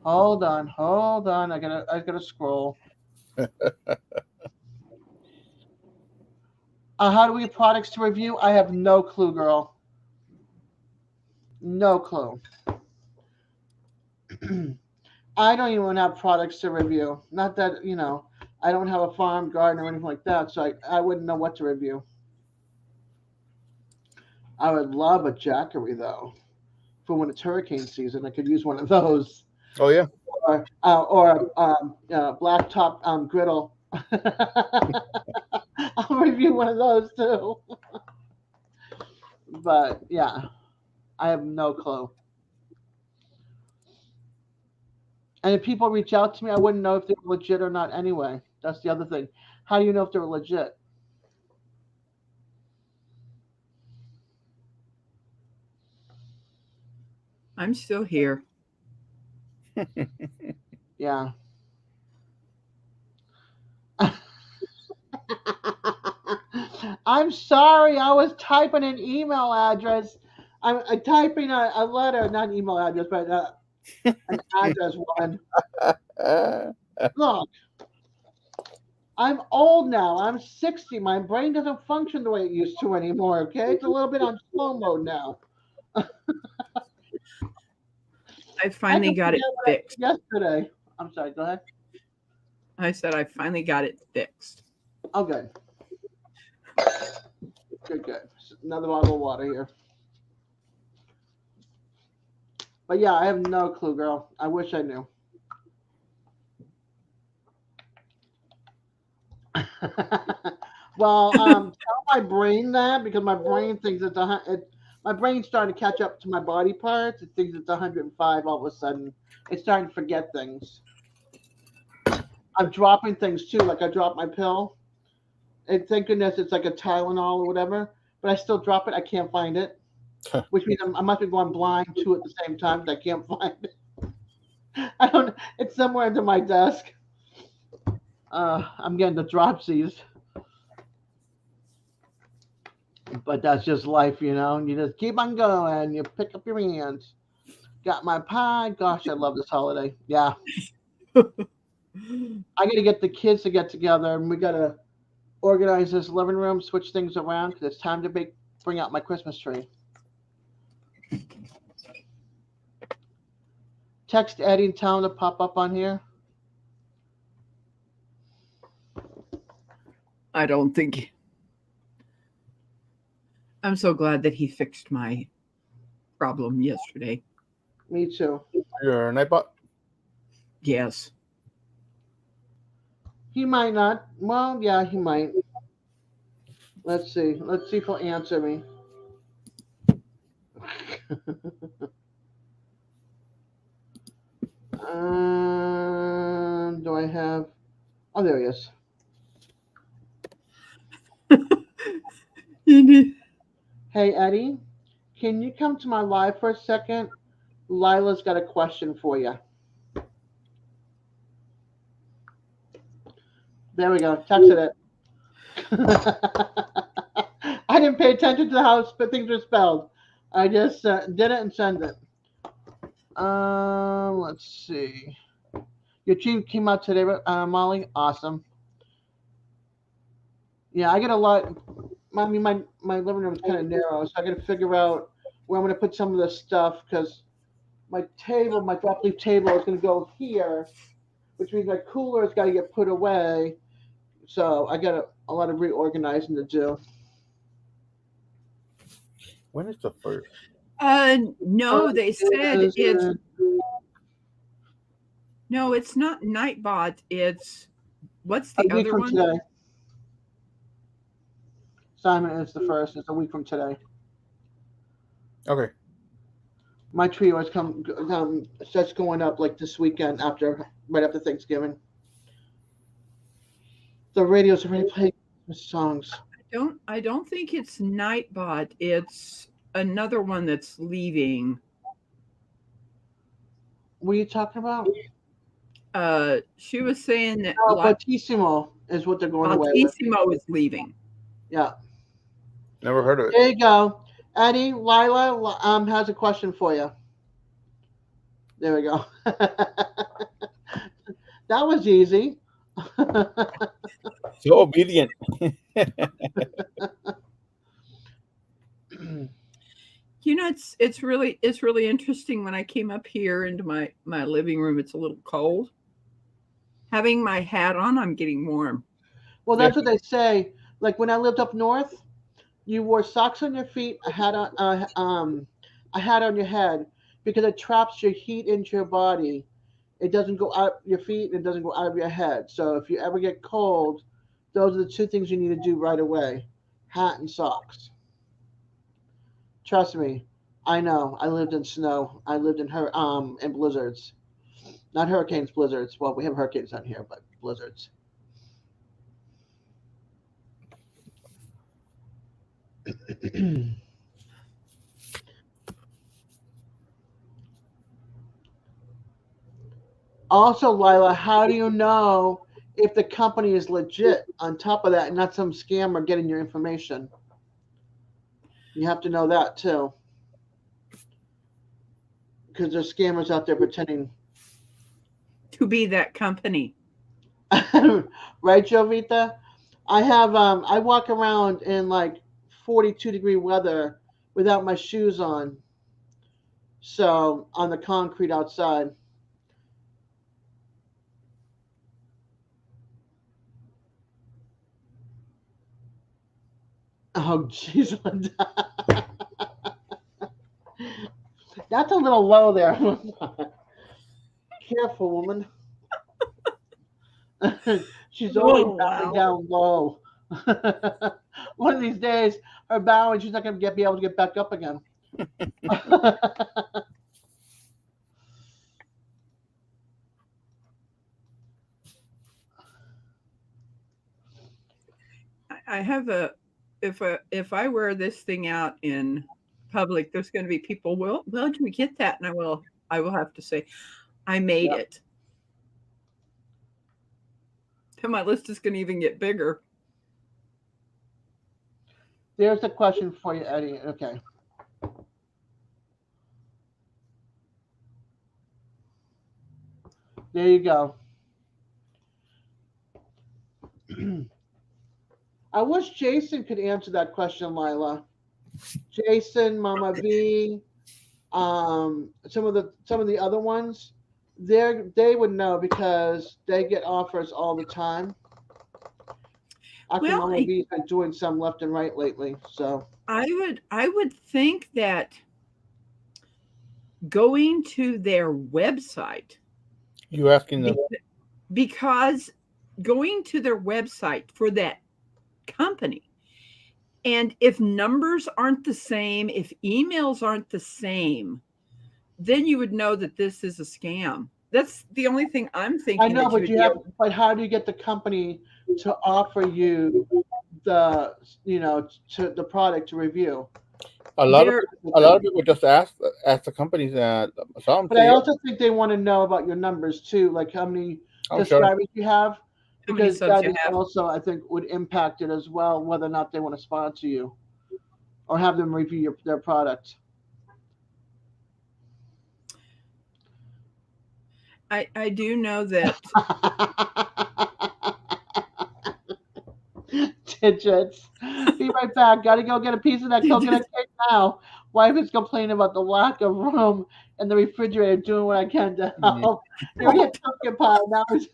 Hold on. I gotta scroll. How do we get products to review? I have no clue, girl. No clue. I don't even have products to review. Not that, I don't have a farm, garden, or anything like that, so I wouldn't know what to review. I would love a Jackery, though. For when it's hurricane season, I could use one of those. Oh yeah. Or blacktop griddle. I'll review one of those too. But yeah, I have no clue. And if people reach out to me, I wouldn't know if they're legit or not anyway. That's the other thing. How do you know if they're legit? I'm still here. Yeah. I'm sorry, I was typing an email address. I'm typing a letter, not an email address, but an address one. Look, I'm old now. I'm 60. My brain doesn't function the way it used to anymore, okay? It's a little bit on slow mode now. I finally got it fixed. Yesterday. I'm sorry, go ahead. I said I finally got it fixed. Oh, good. Good. Another bottle of water here. But yeah, I have no clue, girl. I wish I knew. Well, tell my brain that because my brain thinks my brain's starting to catch up to my body parts. It thinks it's 105 all of a sudden. It's starting to forget things. I'm dropping things too. Like I dropped my pill. And thank goodness it's like a Tylenol or whatever. But I still drop it. I can't find it. Which means I must be going blind too at the same time because I can't find it. I don't. It's somewhere under my desk. I'm getting the dropsies. But that's just life, you know. You just keep on going. You pick up your hands. Got my pie. Gosh, I love this holiday. Yeah. I got to get the kids to get together, and we got to organize this living room, switch things around because it's time to bring out my Christmas tree. Text Eddie and tell him to pop up on here. I don't think. I'm so glad that he fixed my problem yesterday. Me too. Your Nightbot? Yes. He might not. Well, yeah, he might. Let's see. Let's see if he'll answer me. Do I have? Oh, there he is. Hey, Eddie, can you come to my live for a second? Lila's got a question for you. There we go. Texted it. I didn't pay attention to how things are spelled. I just did it and sent it. Let's see. Your team came out today, Molly. Awesome. Yeah, I get a lot. I mean, my living room is kind of narrow, so I got to figure out where I'm going to put some of this stuff because my drop leaf table is going to go here, which means my cooler has got to get put away. So I got a lot of reorganizing to do. When is the first? No, they said it's no, it's not Nightbot. It's what's the other one? Today. Simon is the first. It's a week from today. Okay. My tree always starts going up like this weekend right after Thanksgiving. The radio's already playing Christmas songs. I don't think it's Nightbot. It's another one that's leaving. What are you talking about? She was saying that Oh, Fortissimo is what they're going away with. Altissimo is leaving. Yeah. Never heard of it. There you go. Eddie, Lila has a question for you. There we go. That was easy. So obedient. You know, it's really interesting. When I came up here into my living room, it's a little cold. Having my hat on, I'm getting warm. Well, Yeah. that's what they say. Like when I lived up north, you wore socks on your feet, a hat on your head, because it traps your heat into your body. It doesn't go out your feet, and it doesn't go out of your head. So if you ever get cold, those are the two things you need to do right away: hat and socks. Trust me, I know. I lived in snow. I lived in blizzards, not hurricanes, blizzards. Well, we have hurricanes on here, but blizzards. Also, Lila, how do you know if the company is legit on top of that and not some scammer getting your information? You have to know that too. Because there's scammers out there pretending. To be that company. Right, Jovita? I walk around in like 42-degree weather without my shoes on. So on the concrete outside. Oh, jeez, Linda. That's a little low there. Careful, woman. She's always Oh bowing wow. down low. One of these days, her bowing, she's not going to be able to get back up again. I have a if I wear this thing out in public, there's going to be people. Well, where'd you get that? And I will have to say, I made Yep. it. And my list is going to even get bigger. There's a question for you, Eddie. Okay. There you go. I wish Jason could answer that question, Lila. Jason, Mama V, some of the other ones, they would know because they get offers all the time. Actually, Well, Mama V's been doing some left and right lately. So I would think that going to their website, You asking them? be- because going to their website for that company, and if numbers aren't the same, if emails aren't the same, then you would know that this is a scam. That's the only thing I'm I thinking know, that you but would be able. but how do you get the company to offer you the, to the product to review? A lot of There, a lot of people just ask the companies that some But I say, also think they want to know about your numbers too, like how many "I'm sure." subscribers you have, how many because subs that you is have? also, I think, would impact it as well, whether or not they want to sponsor you or have them review their product. I do know that. Digits. Be right back. Gotta go get a piece of that coconut cake now. Wife is complaining about the lack of room in the refrigerator, doing what I can to Yeah. help. You already had pumpkin pie. Now it's.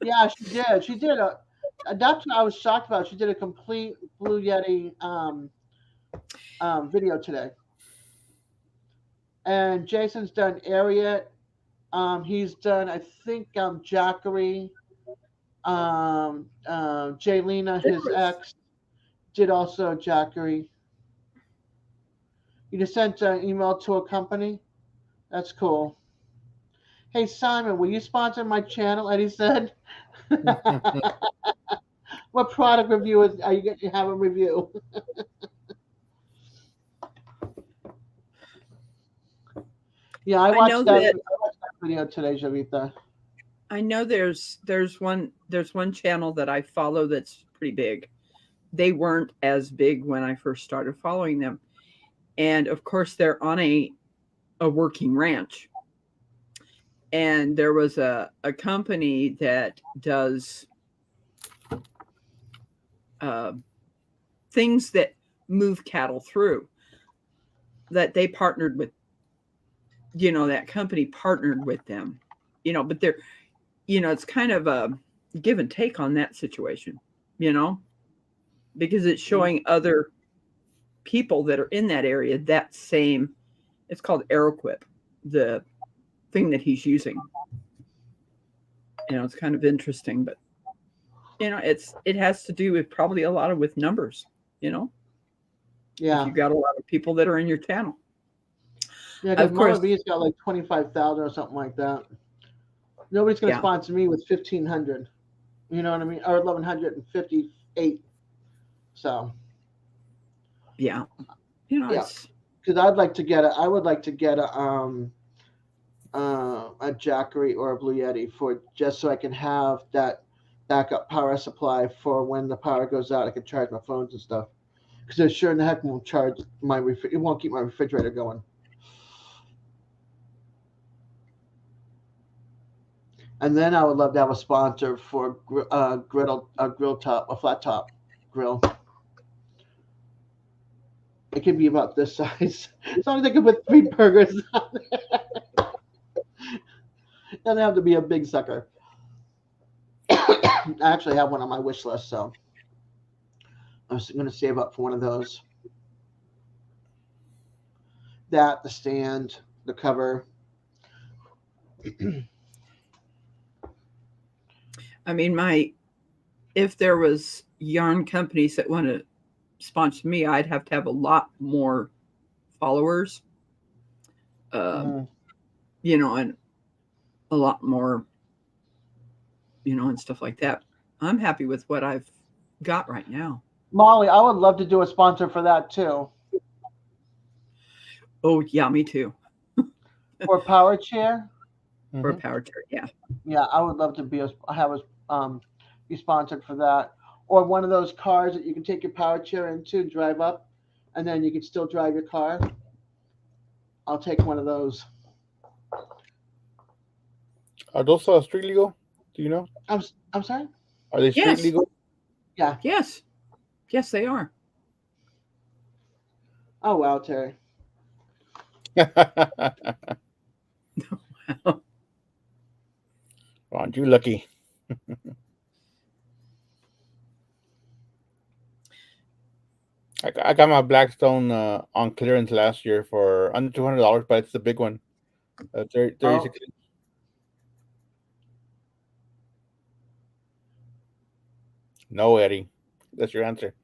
Yeah, she did. She did that's what I was shocked about. She did a complete Blue Yeti video today. And Jason's done Ariat. He's done, I think, Jackery. Jaylena, his ex, did also Jackery. You just sent an email to a company. That's cool. Hey Simon, will you sponsor my channel? Eddie said. What product review are you going to have a review? Yeah, I I know watched that. that I watched that video today, Javita. I know there's one channel that I follow that's pretty big. They weren't as big when I first started following them. And of course they're on a working ranch. And there was a company that does uh, things that move cattle through that they partnered with, that company partnered with them, but they're, it's kind of a give and take on that situation, you know, because it's showing other people that are in that area that same, it's called Aeroquip, the thing that he's using. It's kind of interesting, but it has to do with probably a lot of with numbers, if Yeah. you've got a lot of people that are in your channel. Yeah, because Of course. Mama V's got like 25,000 or something like that. Nobody's going to Yeah. sponsor me with 1,500. You know what I mean? Or 1,158. So, Yeah. Yeah. It's because I would like to get a Jackery or a Blue Yeti for just so I can have that backup power supply for when the power goes out. I can charge my phones and stuff. Because it sure in the heck won't charge it won't keep my refrigerator going. And then I would love to have a sponsor for a flat top grill. It can be about this size, as long as I can put 3 burgers on it. Doesn't have to be a big sucker. I actually have one on my wish list, so I'm going to save up for one of those. That, the stand, the cover. I mean, if there was yarn companies that want to sponsor me, I'd have to have a lot more followers, and a lot more, and stuff like that. I'm happy with what I've got right now. Molly, I would love to do a sponsor for that too. Oh yeah, me too. For a power chair. For a power chair, yeah. Yeah, I would love to be sponsored for that, or one of those cars that you can take your power chair into, drive up, and then you can still drive your car. I'll take one of those. Are those street legal? Do you know? I'm sorry. Are they street legal? Yeah. Yes, they are. Oh wow, Terry. Aren't you lucky? I got my Blackstone on clearance last year for under $200, but it's the big one, 36 inch. No, Eddie, that's your answer.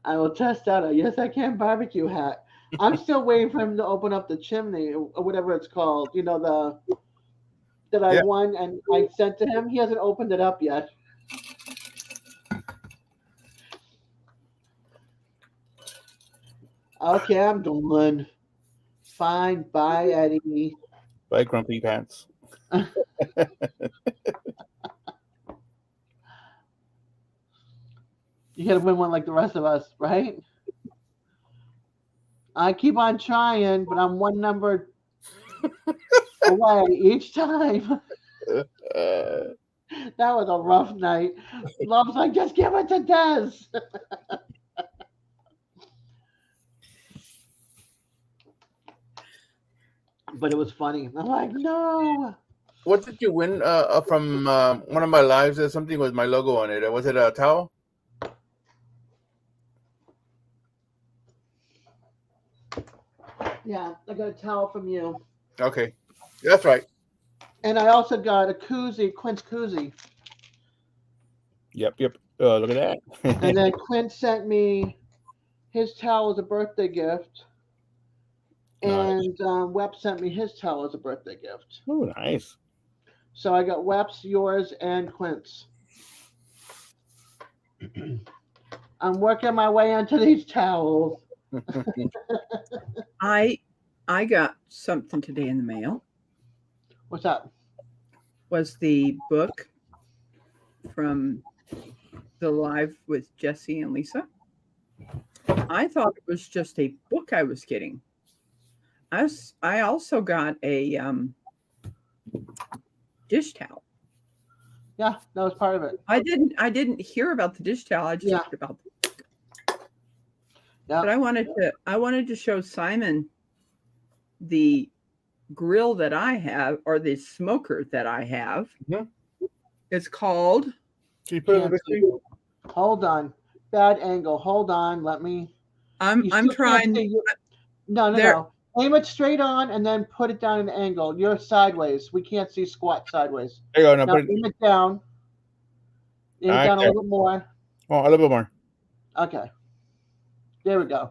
I will test out a Yes I Can barbecue hat. I'm still waiting for him to open up the chimney or whatever it's called. That I won and I sent to him. He hasn't opened it up yet. Okay, I'm done. Fine, bye, Eddie. Bye, Grumpy Pants. You gotta win one like the rest of us, right? I keep on trying, but I'm one number away each time. That was a rough night. Love's like, just give it to Dez. But it was funny. I'm like, no. What did you win from one of my lives? There's something with my logo on it. Was it a towel? Yeah, I got a towel from you. Okay, that's right. And I also got a koozie, Quint's koozie. Yep. Look at And that. then Clint sent me his towel as a birthday gift, Nice. and Web sent me his towel as a birthday gift. Oh, nice. So I got Web's, yours, and Clint's. I'm working my way into these towels. I got something today in the mail. What's that? Was the book from the Live with Jesse and Lisa. I thought it was just a book I was getting. I also got a dish towel. Yeah, that was part of it. I didn't hear about the dish towel. I just heard about the book. Yeah. But I wanted to show Simon the grill that I have, or the smoker that I have. Yeah. It's called. Can you put it on the screen? Hold on. Bad angle. Hold on. Let me. I'm trying. No. Aim it straight on and then put it down in an angle. You're sideways. We can't see squat sideways. There you go. Now aim it down. Aim it down a little bit more. Oh, a little bit more. Okay. There we go.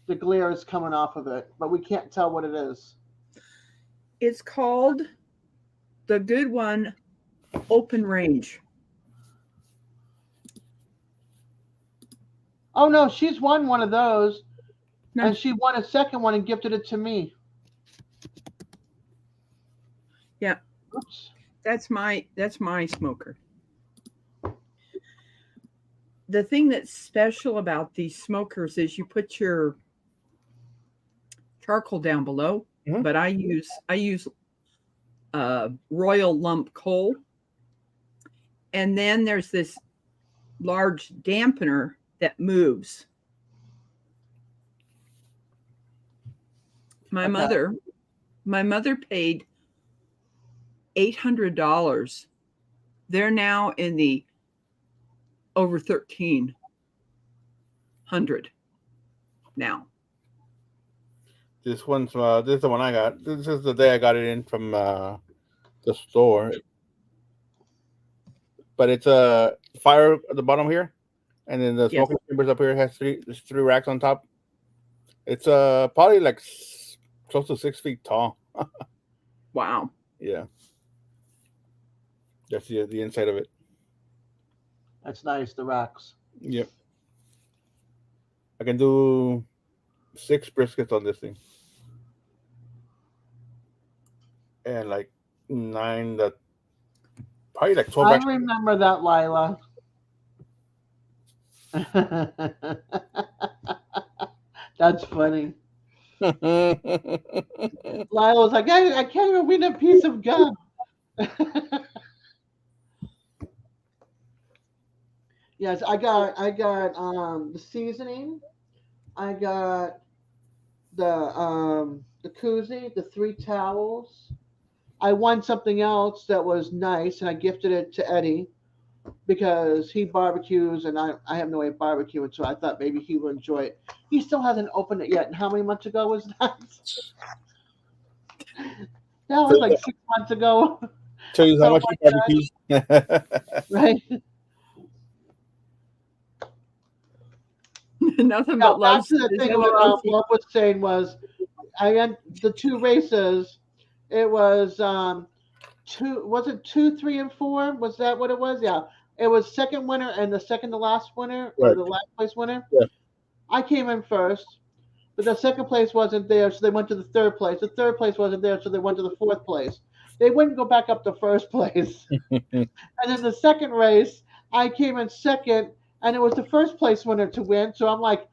The glare is coming off of it, but we can't tell what it is. It's called the Good One Open Range. Oh no, she's won one of those. No. And she won a second one and gifted it to me. Yeah. Oops. That's my smoker. The thing that's special about these smokers is you put your charcoal down below, but I use Royal Lump coal, and then there's this large dampener that moves. My mother paid $800. They're now in the over 1,300 now. This is the one I got. This is the day I got it in from the store. But it's a fire at the bottom here, and then the smoking chambers up here. It has three racks on top. It's probably like close to 6 feet tall. Wow. Yeah. That's the inside of it. That's nice, the racks. Yep. I can do 6 briskets on this thing. And like 9 that probably like 12. I remember that, Lila. That's funny. Lila was like, I can't even win a piece of gum. Yes, I got the seasoning. I got the koozie, the 3 towels. I won something else that was nice, and I gifted it to Eddie because he barbecues, and I have no way of barbecuing, so I thought maybe he would enjoy it. He still hasn't opened it yet. And how many months ago was that? That was like 6 months ago. Tell you how much you barbecue. Right? Nothing but love. That's the thing what Love was saying was, I went the 2 races. It was 2. Was it 2, 3, and 4? Was that what it was? Yeah. It was second winner and the second to last winner, or the last place winner. Yeah. I came in first, but the second place wasn't there, so they went to the third place. The third place wasn't there, so they went to the fourth place. They wouldn't go back up to first place. And then the second race, I came in second, and it was the first place winner to win. So I'm like,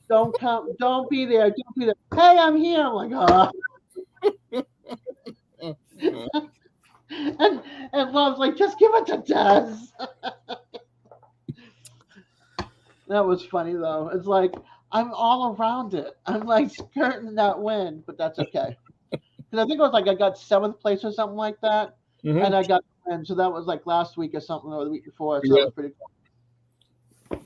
don't be there, don't be there. Hey, I'm here. I'm like, oh. and Love's like, just give it to Des. That was funny though. It's like I'm all around it. I'm like skirting that win, but that's okay. Because I think it was like I got 7th place or something like that, and I got the win. So that was like last week or something, or the week before. So it was pretty cool.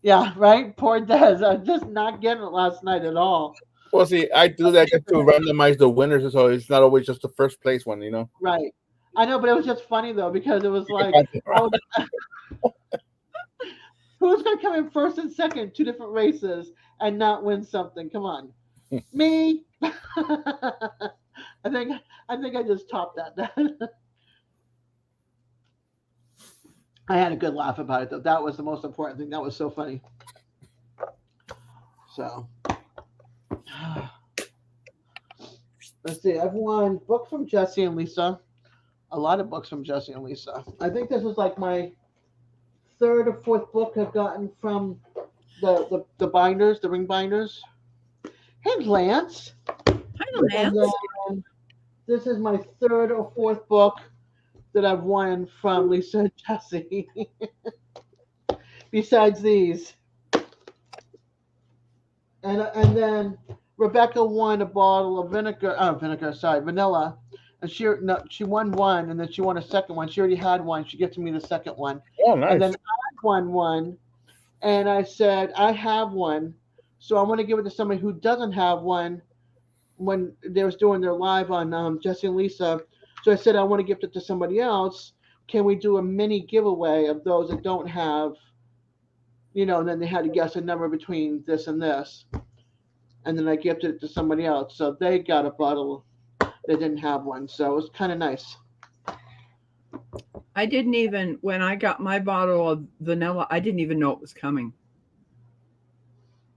Yeah, right. Poor Des. I'm just not getting it last night at all. Well, see, I do that just to randomize the winners, so it's not always just the first place one, you know. Right. I know, but it was just funny though because it was like, I was, who's gonna come in first and second, two different races, and not win something? Come on, me. I think I think I just topped that. I had a good laugh about it though. That was the most important thing. That was so funny. So let's see. I've won book from Jesse and Lisa. A lot of books from Jesse and Lisa. I think this was like my third or fourth book I've gotten from the binders, the ring binders. Hey Lance. Hi, And Lance. then this is my third or fourth book that I've won from Lisa and Jesse. Besides these. And then Rebecca won a bottle of vanilla. And she won one, and then she won a second one. She already had one. She gets me the second one. Oh, And nice. then I won one, and I said, I have one, so I want to give it to somebody who doesn't have one when they was doing their live on Jesse and Lisa. So I said, I want to gift it to somebody else. Can we do a mini giveaway of those that don't have, and then they had to guess a number between this and this. And then I gifted it to somebody else. So they got a bottle. They didn't have one. So it was kind of nice. I didn't even, when I got my bottle of vanilla, I didn't even know it was coming.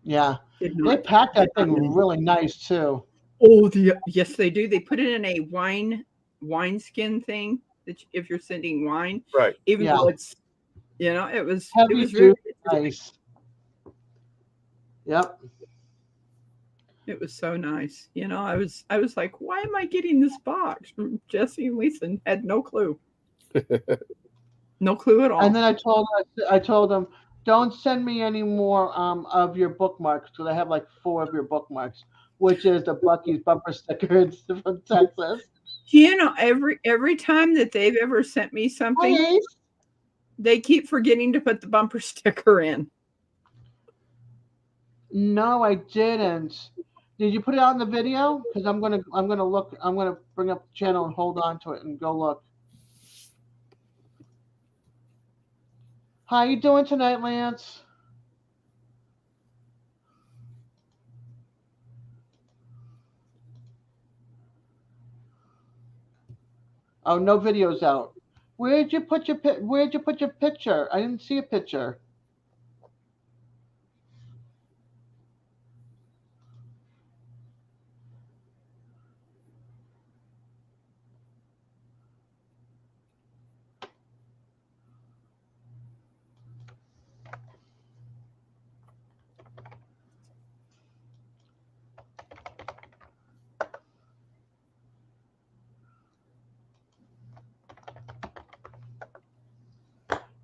Yeah. Did They not. packed that thing really nice too. Oh, yes, they do. They put it in a wine skin thing that if you're sending wine, Right. even Yeah. though it's, it was Heavy very nice. Yep. It was so nice. I was like, why am I getting this box from Jesse and Lisa? And had no clue. No clue at all. And then I told them, don't send me any more of your bookmarks because I have like 4 of your bookmarks, which is the Bucky's bumper stickers from Texas. Every time that they've ever sent me something, Hi, Ace. they keep forgetting to put the bumper sticker in. No, I didn't. Did you put it out in the video? Because I'm gonna look. I'm gonna bring up the channel and hold on to it and go look. How you doing tonight, Lance? Oh, no videos out. Where'd you put your picture? I didn't see a picture.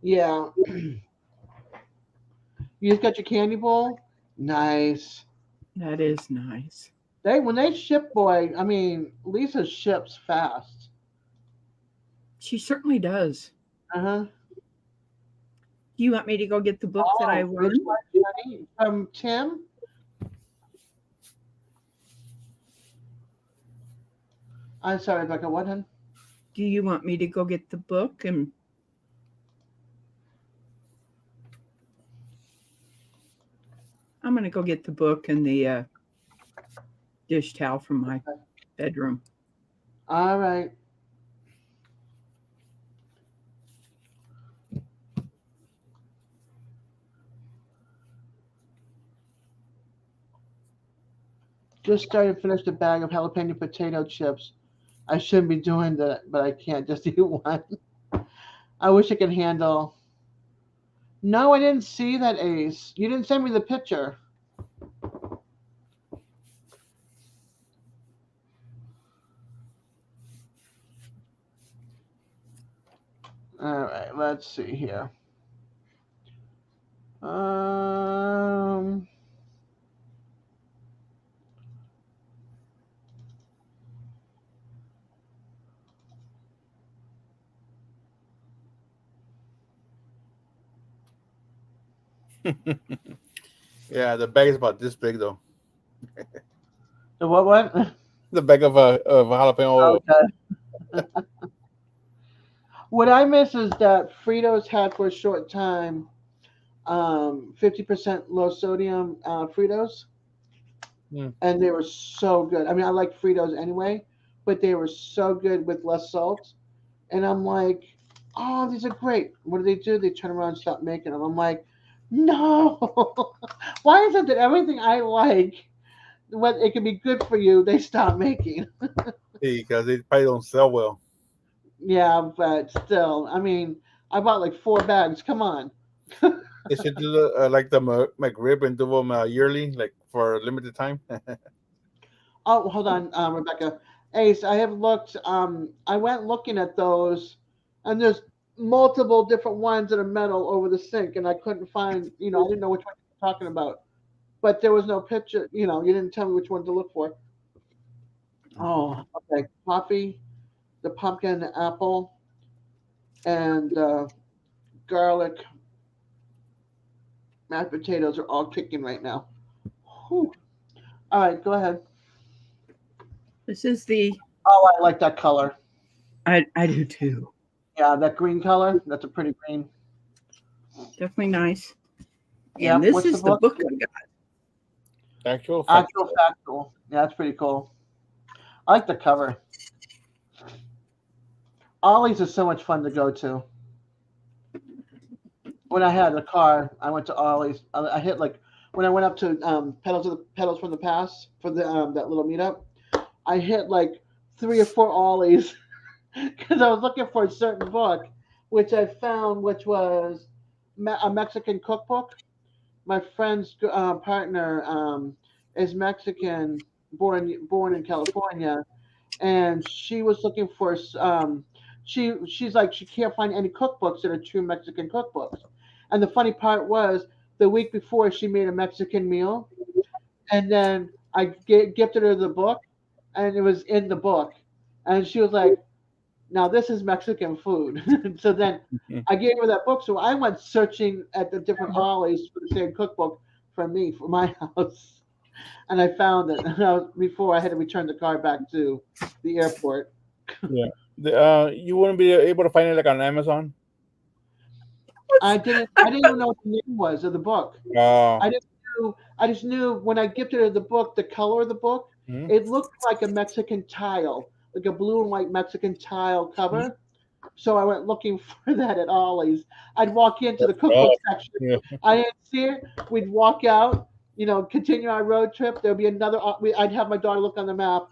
Yeah. You just got your candy bowl? Nice. That is nice. When they ship, boy, I mean, Lisa ships fast. She certainly does. Uh-huh. Do you want me to go get the book that I won? Which one, Jenny? From Tim? I'm sorry, Rebecca, what, hon? Do you want me to go get the book? And I'm going to go get the book and the dish towel from my bedroom. All right. Just started to finish the bag of jalapeno potato chips. I shouldn't be doing that, but I can't just eat one. I wish I could handle. No, I didn't see that, Ace. You didn't send me the picture. All right, let's see here. Yeah, the bag is about this big though. The what? The bag of jalapeno. Okay. What I miss is that Fritos had for a short time 50% low sodium Fritos, Hmm. and they were so good. I mean, I like Fritos anyway, but they were so good with less salt. And I'm like, oh, these are great. What do? They turn around and stop making them. I'm like, no. Why is it that everything I like, what it can be good for you, they stop making? Because they probably don't sell well. Yeah, but still, I mean, I bought like 4 bags. Come on. They should do like the McRib and do them yearly, like for a limited time. Oh, hold on, Rebecca. Ace, I have looked. I went looking at those, and there's multiple different ones that are metal over the sink, and I couldn't find. I didn't know which one you were talking about, but there was no picture. You didn't tell me which one to look for. Oh, okay. Coffee, the pumpkin apple, and garlic mashed potatoes are all kicking right now. Whew. All right, go ahead. This is the. Oh, I like that color. I do too. Yeah, that green color. That's a pretty green. Definitely nice. Yeah. And this What's the is the book? book I got. Actual fact. Actual Factual. Yeah, that's pretty cool. I like the cover. Ollie's is so much fun to go to. When I had a car, I went to Ollie's. I hit like when I went up to pedals from the past for the that little meetup. I hit like 3 or 4 Ollie's because I was looking for a certain book, which I found, which was a Mexican cookbook. My friend's partner is Mexican, born in California, and she was looking for she's like she can't find any cookbooks that are true Mexican cookbooks. And the funny part was the week before she made a Mexican meal, and then I gifted her the book, and it was in the book, and she was like, "Now this is Mexican food." So then I gave her that book. So I went searching at the different Ollies for the same cookbook for me for my house, and I found it. Before I had to return the car back to the airport. Yeah. You wouldn't be able to find it like on Amazon. I didn't even know what the name was of the book. Uh, I didn't I just knew when I gifted her the book, the color of the book, mhm. it looked like a Mexican tile, like a blue and white Mexican tile cover. So I went looking for that at Ollie's. I'd walk into the cookbook Oh, section. yeah. I didn't see it. We'd walk out, continue our road trip. There'd be another. I'd have my daughter look on the map.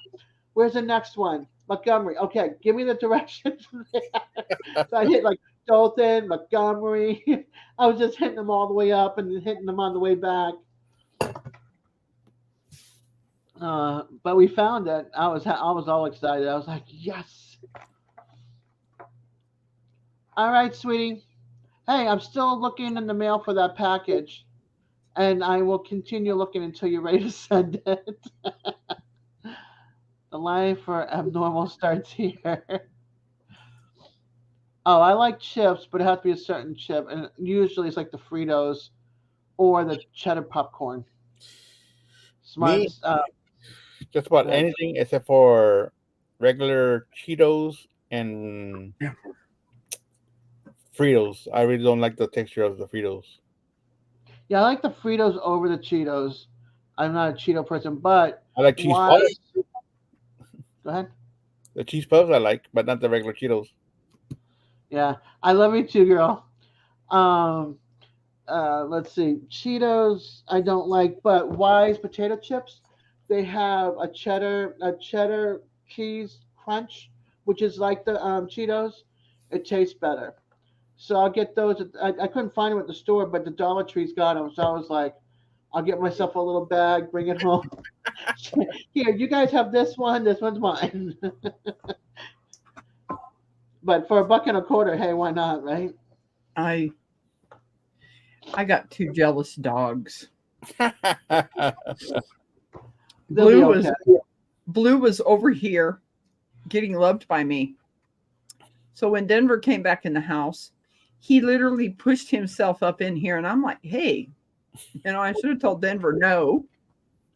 Where's the next one? Montgomery. Okay, give me the directions from there. So I hit like Dothan, Montgomery. I was just hitting them all the way up and then hitting them on the way back. But we found it. I was all excited. I was like, yes. All right, sweetie. Hey, I'm still looking in the mail for that package, and I will continue looking until you're ready to send it. The line for abnormal starts here. Oh, I like chips, but it has to be a certain chip, and usually it's like the Fritos or the cheddar popcorn. Me, Smarts. just about Good. anything except for regular Cheetos and Fritos. I really don't like the texture of the Fritos. Yeah, I like the Fritos over the Cheetos. I'm not a Cheeto person, but I like cheese why? puffs. Go ahead. The cheese puffs I like, but not the regular Cheetos. Yeah, I love you too, girl. Um, let's see. Cheetos, I don't like, but Wise potato chips, they have a cheddar cheese crunch, which is like the Cheetos. It tastes better. So I'll get those. I couldn't find them at the store, but the Dollar Tree's got them. So I was like, I'll get myself a little bag, bring it home. Here, you guys have this one. This one's mine. But for $1.25, hey, why not, right? I got 2 jealous dogs. They'll be okay. Blue was over here getting loved by me. So when Denver came back in the house, he literally pushed himself up in here, and I'm like, hey, I should have told Denver no.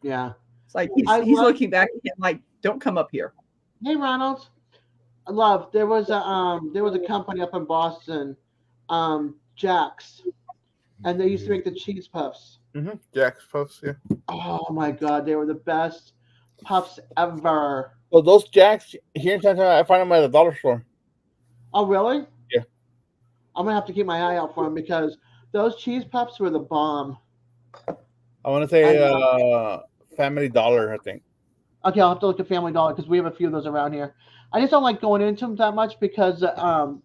Yeah. It's like he's looking back at him like, don't come up here. Hey, Ronald. Love. There was a company up in Boston, Jack's, and they used to make the cheese puffs. Jack's Puffs. Yeah. Oh my god, they were the best puffs ever. Well, those Jacks here in Santa Ana, I find them at the dollar store. Oh really? Yeah. I'm gonna have to keep my eye out for them because those cheese puffs were the bomb. I want to I say love. Family Dollar, I think. Okay, I'll have to look at Family Dollar because we have a few of those around here. I just don't like going into them that much because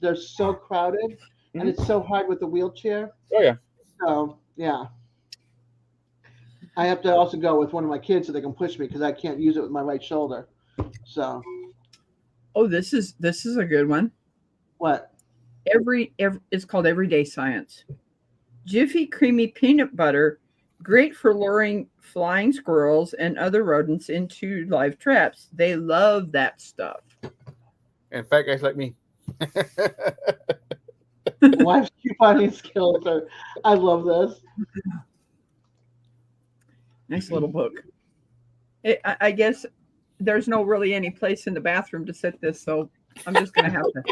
they're so crowded and Hmm. it's so hard with the wheelchair. Oh yeah. So yeah, I have to also go with one of my kids so they can push me because I can't use it with my right shoulder. So Oh, this is a good one. what? Every it's called Everyday Science. Jiffy creamy peanut butter, great for luring flying squirrels and other rodents into live traps. They love that stuff. And fat guys like me. Life's finding skills. I love this. Nice little book. I guess there's no really any place in the bathroom to sit this, so I'm just gonna have to.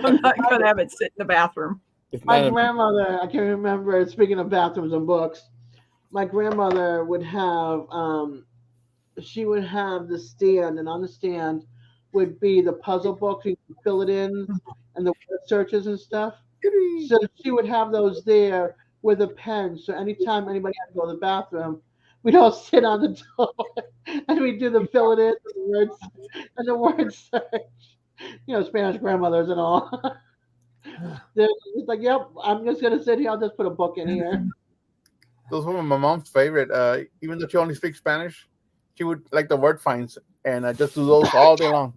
I'm not gonna have it sit in the bathroom. It's My not a, grandmother, I can remember. Speaking of bathrooms and books, my grandmother would have she would have the stand, and on the stand would be the puzzle books. You can fill it in and the word searches and stuff. So she would have those there with a pen. So anytime anybody had to go to the bathroom, we'd all sit on the door and we'd do the fill it in and the word search. Spanish grandmothers and all. They're just like, yep, I'm just gonna sit here. I'll just put a book in here. those were my mom's favorite. Even though she only speaks Spanish, she would like the word finds and just do those all day long.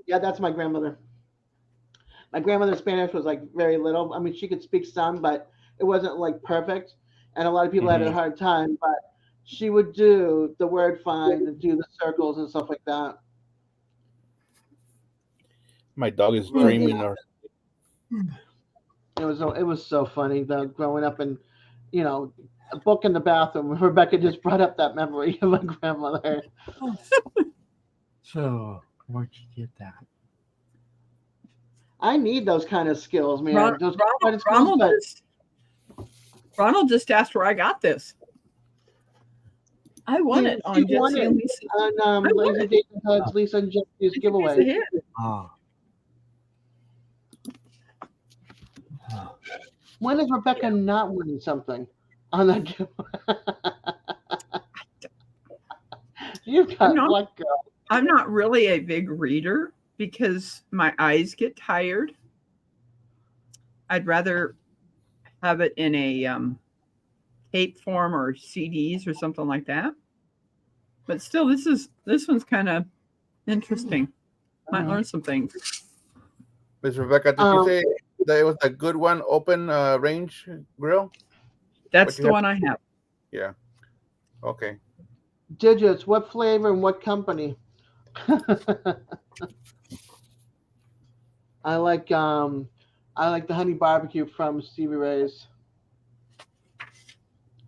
Yeah, that's my grandmother. My grandmother's Spanish was like very little. I mean, she could speak some, but it wasn't like perfect. And a lot of people had a Hmm. hard time. But she would do the word find and do the circles and stuff like that. My dog is But yeah, dreaming, or it was so funny though growing up and you know a book in the bathroom. Rebecca just brought up that memory of my grandmother. So, where'd you get that? I need those kind of skills, Ron, man. Those Ronald, kind of skills, but Ronald just asked where I got this. I won it she on won Jesse it and Lisa. on I won Lazy it. Days and Hugs, Lisa and Jesse's 50 years giveaway. ahead. Oh. Oh. When is Rebecca not winning something on that giveaway? You've I'm got not. luck, girl. I'm not really a big reader because my eyes get tired. I'd rather have it in a tape form or CDs or something like that. But still, this one's kind of interesting. Might learn some things. Miss Rebecca, did you Um, say that it was a good one, open range grill? That's What you the have? one I have. Yeah. Okay. Digits, what flavor and what company? I like um I like the honey barbecue from Stevie Ray's.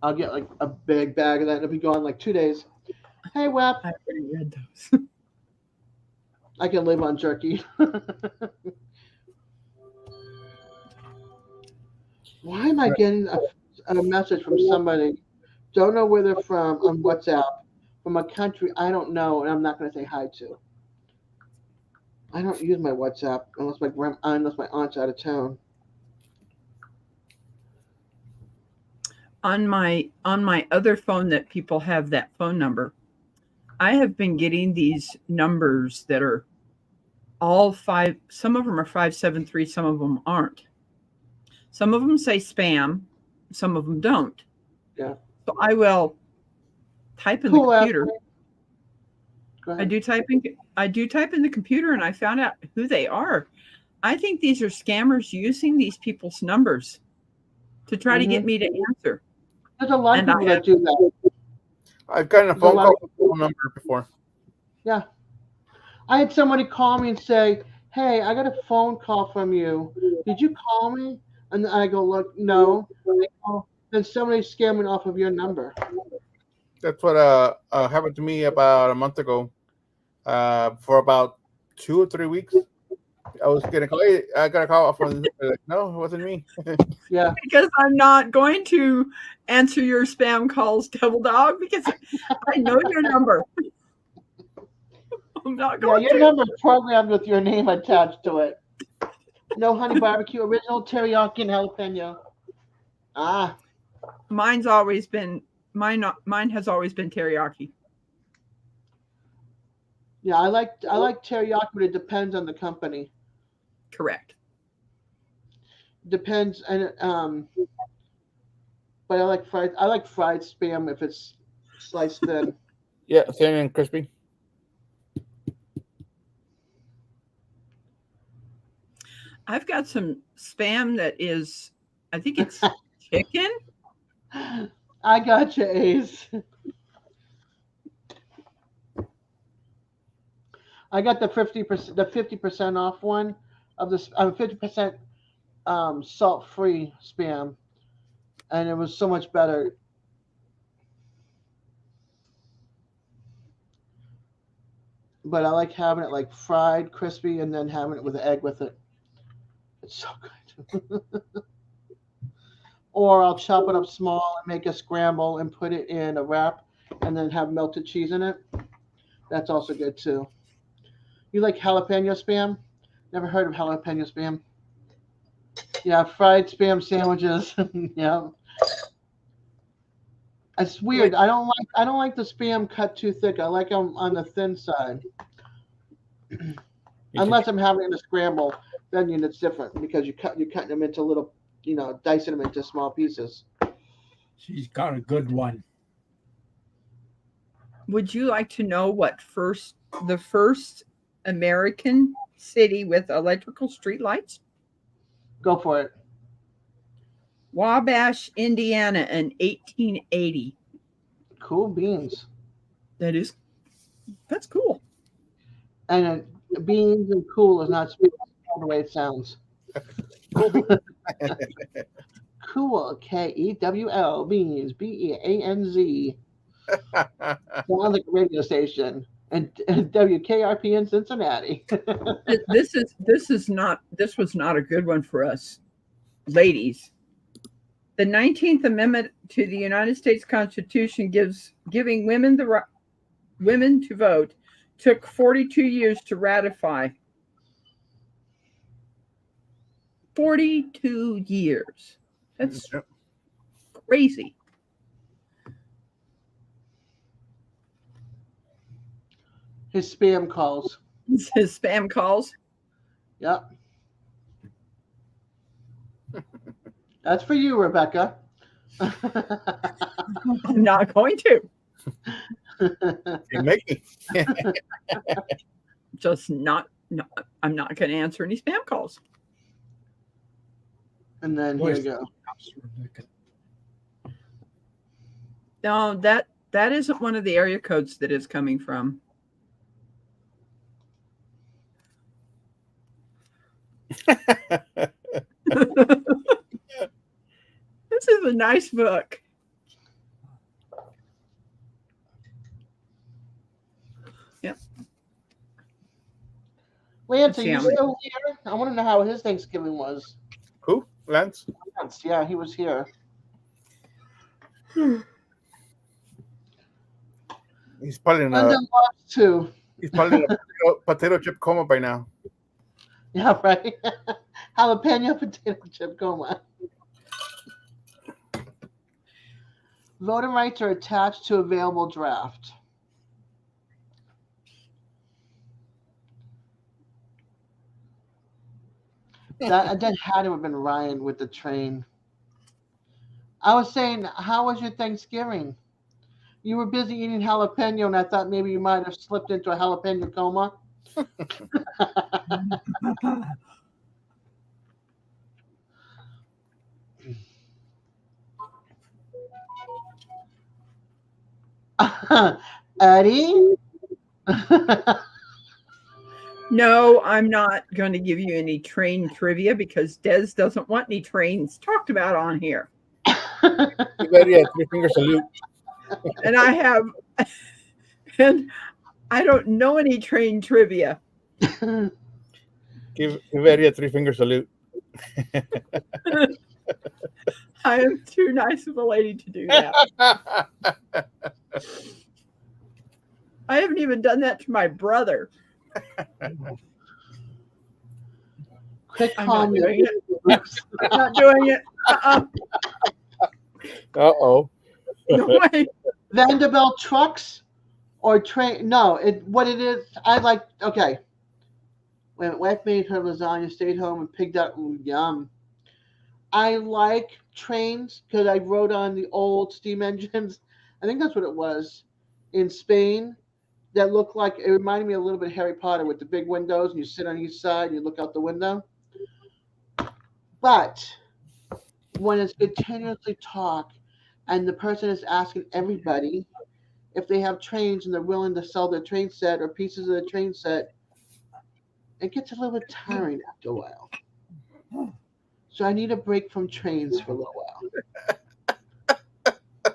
I'll get like a big bag of that. It'll be gone like 2 days. Hey, Web, I already read those. I can live on jerky. Why am I getting a message from somebody? Don't know where they're from on WhatsApp. From a country I don't know, and I'm not going to say hi to. I don't use my WhatsApp unless my aunt's out of town. On my other phone that people have that phone number, I have been getting these numbers that are all five. Some of them are 573. Some of them aren't. Some of them say spam. Some of them don't. Yeah. So I will type in the Cool, computer. Ashley. Go I ahead. do type in the computer, and I found out who they are. I think these are scammers using these people's numbers to try to get Hmm. me to answer. There's a lot of And I people have that do that. I've gotten a There's a phone lot call of from a phone number before. yeah. I had somebody call me and say, "Hey, I got a phone call from you. Did you call me?" And I go, "Look, no." Oh, then somebody scamming off of your number. That's what happened to me about a month ago. for about 2 or 3 weeks. I was gonna call. Hey, I got a call from. Like, no, it wasn't me. Yeah. Because I'm not going to answer your spam calls, Devil Dog, because I know your number. I'm not Yeah, going your to. number's programmed with your name attached to it. No honey barbecue, original teriyaki and jalapeno. Ah, Mine's always been mine. Mine has always been teriyaki. yeah, I like teriyaki, but it depends on the company. Correct. Depends, and but I like fried spam if it's sliced thin. Yeah, thin and crispy. I've got some spam that is, I think it's chicken. I got you, Ace. I got the 50% off one of this 50% salt free spam, and it was so much better. But I like having it like fried, crispy, and then having it with egg with it. It's so good. Or I'll chop it up small and make a scramble and put it in a wrap, and then have melted cheese in it. That's also good too. You like jalapeno spam? Never heard of jalapeno spam? Yeah, fried spam sandwiches. Yeah. It's weird. I don't like the spam cut too thick. I like them on the thin side. Unless I'm having it in a scramble, then it's different because you're cutting them into little, dicing them into small pieces. She's got a good one. Would you like to know what the first American city with electrical streetlights? Go for it. Wabash, Indiana, in 1880. Cool beans. That's cool. And beans and cool is not spelled the way it sounds. Cool, Kewl, beans, Beanz. Sounds like a radio station. And WKRP in Cincinnati. This was not a good one for us, ladies. The 19th Amendment to the United States Constitution giving women to vote took 42 years to ratify. 42 years. That's crazy. His spam calls. His spam calls. Yep. That's for you, Rebecca. I'm not going to. You make me. Just not. No, I'm not going to answer any spam calls. And then here you go. No, that isn't one of the area codes that is coming from. This is a nice book. Yep. Lance, are you still here? I want to know how his Thanksgiving was. Who? Lance? Lance, yeah, he was here. He's probably in And then Lance too. he's probably in a potato chip coma by now. Yeah, right. Jalapeno potato chip coma. Voting rights are attached to available draft. That had to have been Ryan with the train. I was saying, how was your Thanksgiving? You were busy eating jalapeno, and I thought maybe you might have slipped into a jalapeno coma. Eddie? No, I'm not going to give you any train trivia because Des doesn't want any trains talked about on here. You better 3-finger salute. And I have, and I don't know any train trivia. Give Eddie a 3-finger salute. I am too nice of a lady to do that. I haven't even done that to my brother. Quick I'm call not me. doing it. I'm not doing it. Uh-oh. No way. Vanderbilt trucks or train? No, what it is. I like. Okay, when my wife made her lasagna, stayed home and picked up. Yum. I like trains because I rode on the old steam engines. I think that's what it was in Spain. That looked like it reminded me a little bit of Harry Potter with the big windows, and you sit on each side and you look out the window. But when it's continuously talk, and the person is asking everybody if they have trains and they're willing to sell their train set or pieces of the train set, it gets a little bit tiring after a while. So I need a break from trains for a little while.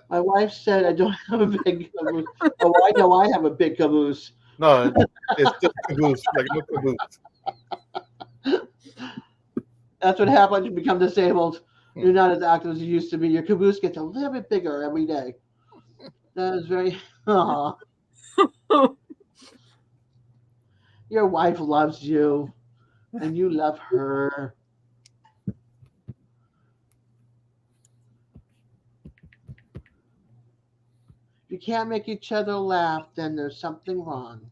My wife said I don't have a big caboose. Oh, I know I have a big caboose. No, it's just caboose, like no caboose. That's what happens when you become disabled. You're not as active as you used to be. Your caboose gets a little bit bigger every day. That is very. Aw. Your wife loves you, and you love her. If you can't make each other laugh, then there's something wrong.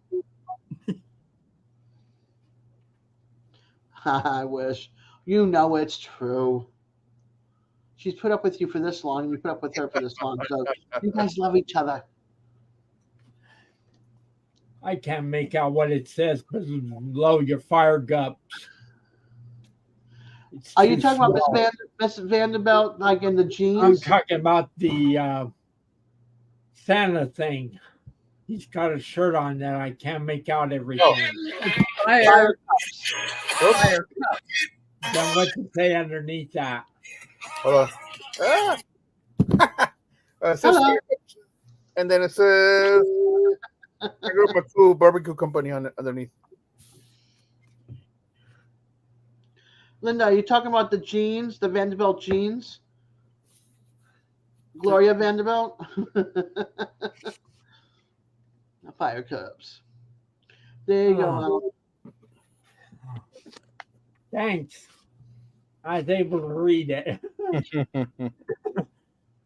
I wish. You know it's true. She's put up with you for this long, and you put up with her for this long. So you guys love each other. I can't make out what it says because below your fire gups. It's Are you too talking about small. Miss Vanderbilt, like in the I'm jeans? talking about the Santa thing. He's got a shirt on that I can't make out everything. Fire. Oops. Fire. Then what to say underneath that? Hold on. It says Hello. and then it says Cool Barbecue Company on it underneath. Linda, are you talking about the jeans, the Vanderbilt jeans? Gloria Vanderbilt? The Fire Cubs. There you go, Mom. Thanks. I was able to read it.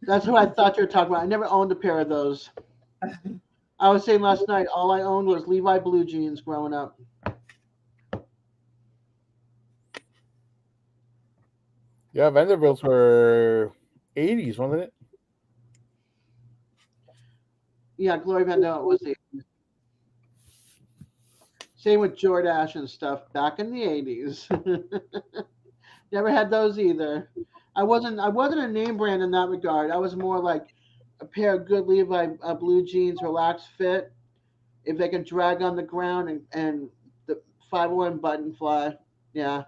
That's who I thought you were talking about. I never owned a pair of those. I was saying last night, all I owned was Levi blue jeans growing up. Yeah, Vanderbilts were 80s, wasn't it? Yeah, Gloria Vanderbilt was the 80s. Same with Jordache and stuff back in the 80s. Never had those either. I wasn't a name brand in that regard. I was more like a pair of good Levi blue jeans, relaxed fit. If they can drag on the ground and the 501 button fly. Yeah.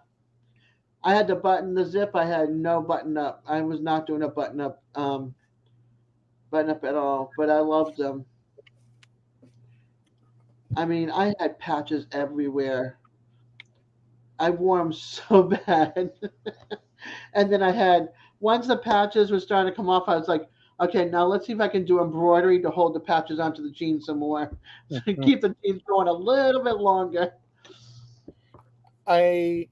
I had to button the zip. I had no button up. I was not doing a button up at all. But I loved them. I mean, I had patches everywhere. I wore them so bad. And then I had, once the patches were starting to come off, I was like, okay, now let's see if I can do embroidery to hold the patches onto the jeans some more. So keep the jeans going a little bit longer. I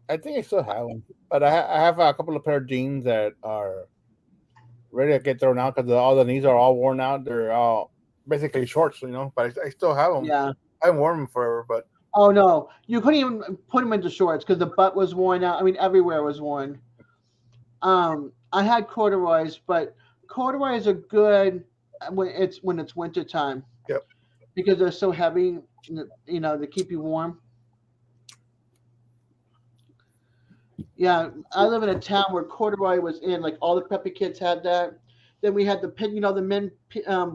think I still have them, but I have a couple of pair of jeans that are ready to get thrown out because all the knees are all worn out. They're all basically shorts, but I still have them. Yeah. I haven't worn them forever, but Oh no, you couldn't even put them into shorts because the butt was worn out. I mean, everywhere was worn. I had corduroys, but corduroys are good when it's winter time. Yep. Because they're so heavy, they keep you warm. Yeah, I live in a town where corduroy was in. Like all the preppy kids had that. Then we had the pin, the men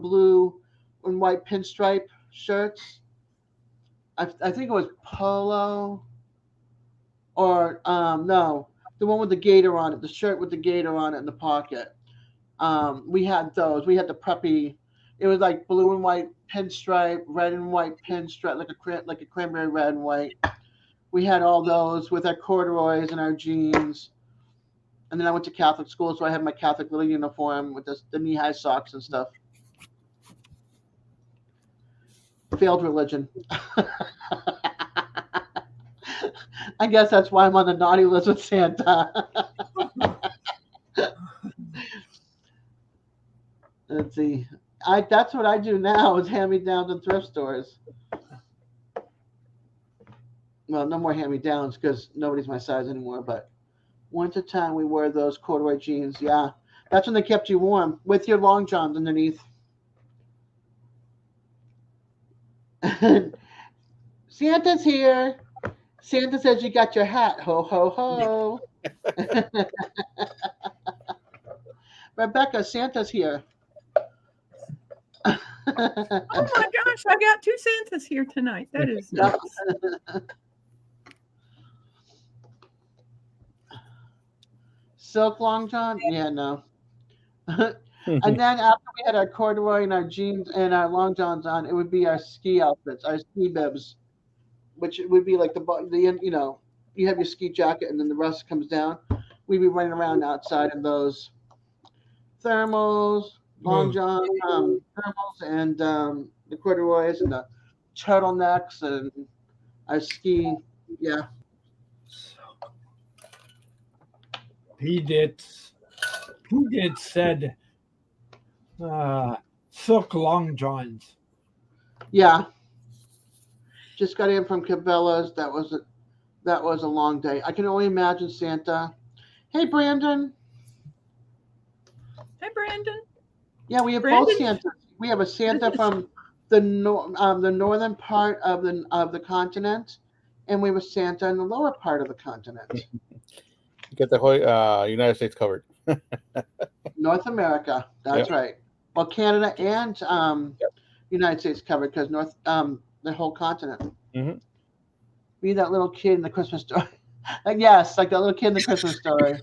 blue and white pinstripe shirts. I think it was polo, or no, the one with the gator on it, the shirt with the gator on it in the pocket. We had those. We had the preppy. It was like blue and white pinstripe, red and white pinstripe, like a cranberry red and white. We had all those with our corduroys and our jeans. And then I went to Catholic school, so I had my Catholic little uniform with the knee-high socks and stuff. Failed religion. I guess that's why I'm on the naughty list with Santa. Let's see. That's what I do now is hand-me-downs in thrift stores. Well, no more hand-me-downs because nobody's my size anymore, but winter time we wear those corduroy jeans. Yeah. That's when they kept you warm with your long johns underneath. Santa's here. Santa says you got your hat. Ho, ho, ho. Rebecca, Santa's here. Oh my gosh, I got 2 Santas here tonight. That is nice. Silk long john? Yeah, no. And then after we had our corduroy and our jeans and our long johns on, it would be our ski outfits, our ski bibs, which would be like you have your ski jacket and then the rest comes down. We'd be running around outside in those thermals, long john thermals, and the corduroys and the turtlenecks and our ski. Yeah. He did said silk long johns. Yeah. Just got in from Cabela's. That was a long day. I can only imagine Santa. Hey, Brandon. Hi, Brandon. Yeah, we have Brandon? both Santas. We have a Santa from the northern part of the continent, and we have a Santa in the lower part of the continent. Get the whole United States covered. North America. That's right. Well, Canada and United States covered because the whole continent. Mm-hmm. Be that little kid in the Christmas story. Yes, like that little kid in the Christmas story.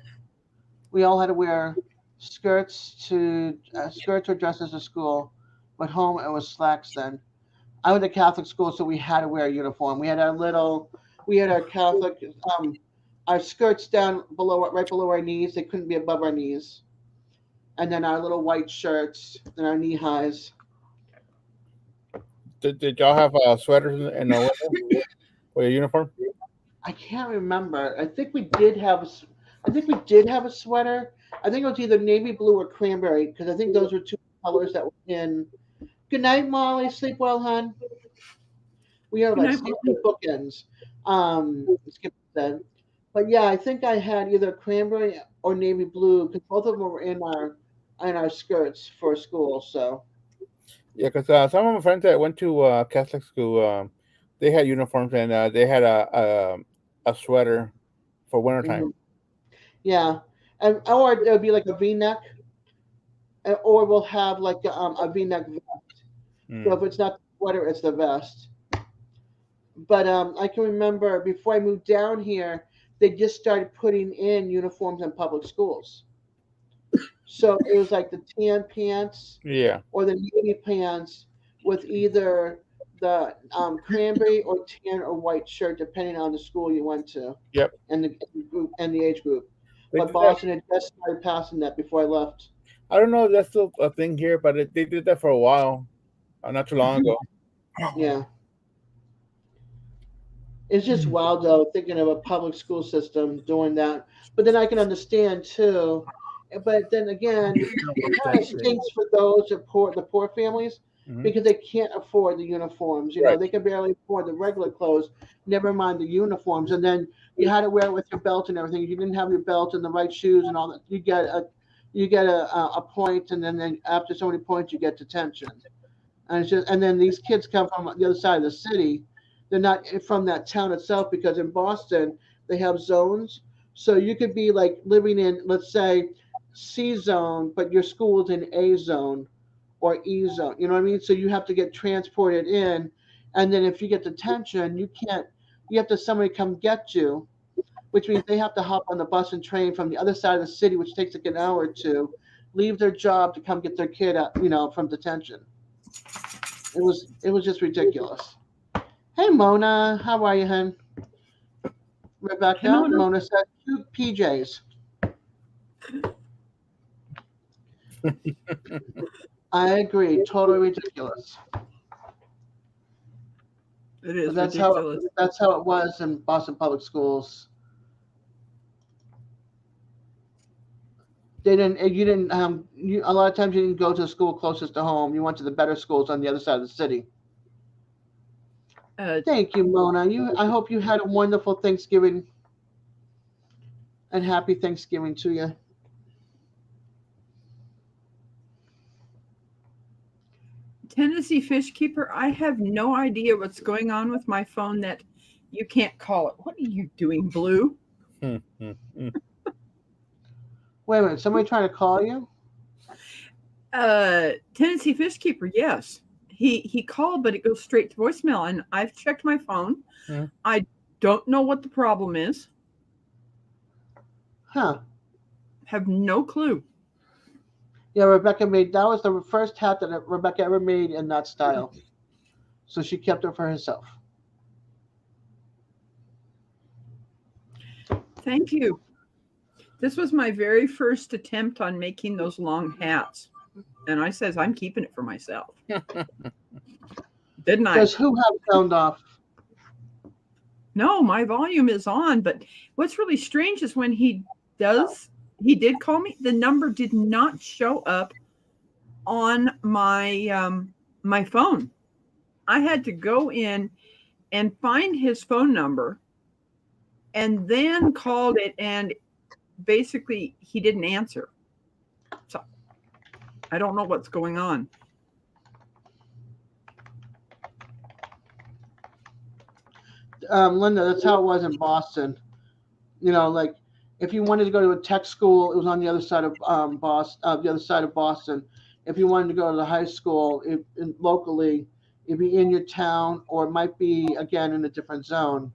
We all had to wear skirts or dresses to school, but home it was slacks then. I went to Catholic school, so we had to wear a uniform. We had our Catholic our skirts down right below our knees. They couldn't be above our knees. And then our little white shirts and our knee highs. Did y'all have sweaters in the winter for your uniform? I can't remember. I think we did have a sweater. I think it was either navy blue or cranberry because I think those were 2 colors that were in. Good night, Molly. Sleep well, hon. We are like bookends. Skip said. But yeah, I think I had either cranberry or navy blue because both of them were in our skirts for school. So Yeah, because some of my friends that went to Catholic school, they had uniforms and they had a sweater for wintertime. Yeah, or it would be like a V-neck, or we'll have like a V-neck vest. So if it's not the sweater, it's the vest. But I can remember before I moved down here, they just started putting in uniforms in public schools. So it was like the tan pants, or the navy pants with either the cranberry or tan or white shirt, depending on the school you went to. Yep. And the group and the age group. But Boston had just started passing that before I left. I don't know if that's still a thing here, but they did that for a while, not too long ago. Yeah. It's just wild, though, thinking of a public school system doing that. But then I can understand, too. But then again, it kind of stinks for those the poor families, because they can't afford the uniforms. You know, they can barely afford the regular clothes, never mind the uniforms. And then you had to wear it with your belt and everything. If you didn't have your belt and the right shoes and all that, you get a point, and then after so many points, you get detention. And it's just, and then these kids come from the other side of the city. They're not from that town itself, because in Boston they have zones. So you could be like living in, let's say, C zone, but your school's in A zone or E zone. You know what I mean? So you have to get transported in, and then if you get detention, you have to somebody come get you, which means they have to hop on the bus and train from the other side of the city, which takes like an hour or two, leave their job to come get their kid out, from detention. It was just ridiculous. Hey Mona, how are you, hun? Rebecca, Hey, Mona. Mona said cute PJs. I agree, totally ridiculous. It is But ridiculous. that's how it was in Boston Public Schools. They didn't. You didn't. A lot of times you didn't go to the school closest to home. You went to the better schools on the other side of the city. Thank you, Mona. I hope you had a wonderful Thanksgiving and happy Thanksgiving to you. Tennessee Fish Keeper, I have no idea what's going on with my phone that you can't call it. What are you doing, Blue? Wait a minute. Somebody trying to call you? Tennessee Fish Keeper, yes. He called, but it goes straight to voicemail. And I've checked my phone. I don't know what the problem is. Huh. Have no clue. Yeah, Rebecca that was the first hat that Rebecca ever made in that style. So she kept it for herself. Thank you. This was my very first attempt on making those long hats. And I says, I'm keeping it for myself. Didn't I? Does who have sound off? No, my volume is on. But what's really strange is when he did call me, the number did not show up on my my phone. I had to go in and find his phone number and then called it, and basically he didn't answer. So I don't know what's going on. Linda, that's how it was in Boston. You know, like if you wanted to go to a tech school, it was on the other side of Boston. The other side of Boston. If you wanted to go to the high school, locally, it'd be in your town, or it might be again in a different zone.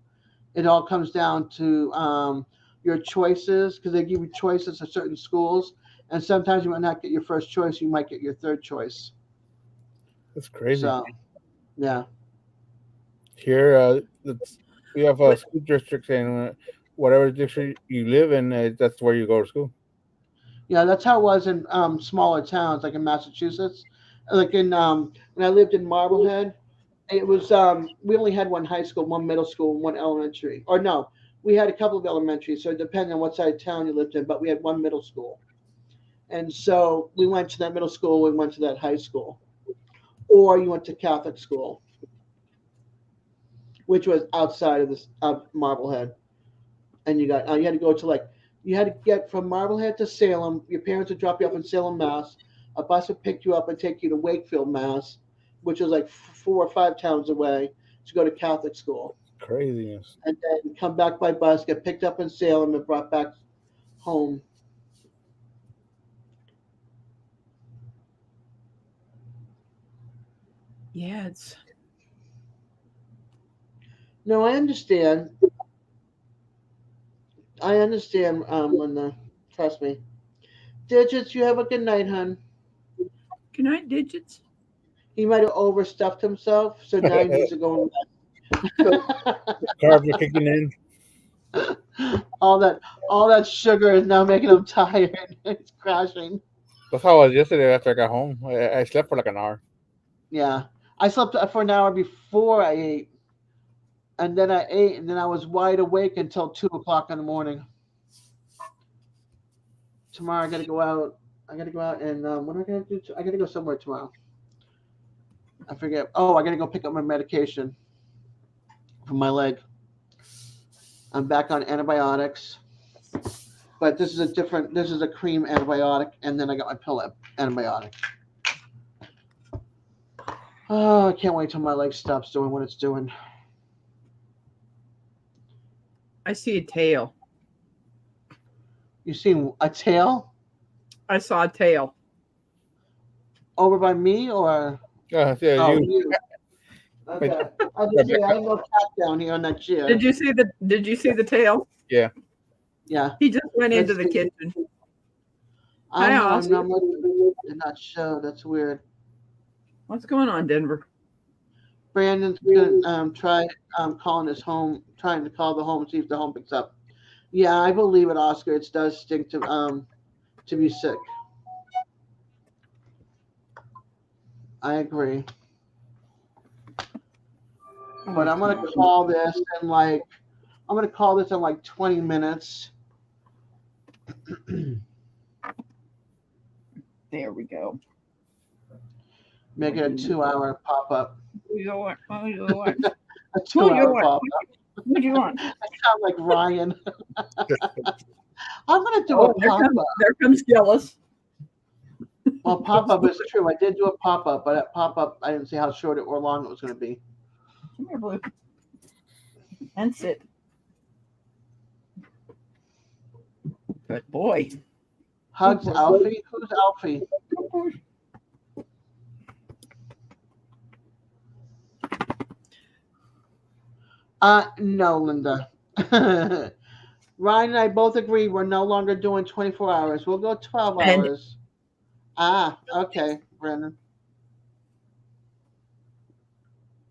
It all comes down to your choices, because they give you choices of certain schools, and sometimes you might not get your first choice. You might get your third choice. That's crazy. So, yeah. Here, we have school districts, and whatever district you live in, that's where you go to school. Yeah, that's how it was in smaller towns, like in Massachusetts. Like in when I lived in Marblehead, it was we only had one high school, one middle school, and one elementary. Or no, we had a couple of elementaries, so it depended on what side of town you lived in. But we had one middle school, and so we went to that middle school. We went to that high school, or you went to Catholic school, which was outside of this Marblehead, and you had to go to you had to get from Marblehead to Salem. Your parents would drop you off in Salem, Mass. A bus would pick you up and take you to Wakefield, Mass, which was like 4 or 5 towns away, to go to Catholic school. Craziness. And then come back by bus, get picked up in Salem, and brought back home. Yeah, it's. No, I understand. I understand, Linda. Trust me. Digits, you have a good night, hon. Good night, Digits. He might have overstuffed himself, so now he needs to go Carbs are kicking in. all that sugar is now making him tired. It's crashing. That's how I was yesterday after I got home. I slept for like an hour. Yeah. I slept for an hour before I ate. And then I ate, and then I was wide awake until 2 o'clock in the morning. Tomorrow I gotta go out. And what am I gonna do? I gotta go somewhere tomorrow. I forget. Oh, I gotta go pick up my medication for my leg. I'm back on antibiotics, but this is a cream antibiotic, and then I got my pill antibiotic. Oh, I can't wait till my leg stops doing what it's doing. I see a tail. You seen a tail? I saw a tail. Over by me, or? Yeah, you. Okay. I was say, I have no cat down here on that chair. Did you see the tail? Yeah. Yeah. He just went into the kitchen. I know. Hi, I'm not did not show. That's weird. What's going on, Denver? Brandon's gonna try calling his home, trying to call the home, see if the home picks up. Yeah, I believe it, Oscar. It does stink to be sick. I agree. But I'm gonna call this in like 20 minutes. There we go. Make it a 2-hour pop-up. What do you want? What do you want? A 2-hour pop-up. What do you want? I sound like Ryan. I'm gonna do a pop-up. There comes Jealous. Well, pop-up is true. I did do a pop-up, but at pop-up I didn't see how short or long it was gonna be. Come here, Blue. And sit. Good boy. Hugs Alfie. Who's Alfie? No, Linda. Ryan and I both agree we're no longer doing 24 hours. We'll go 12 hours. Okay, Brandon.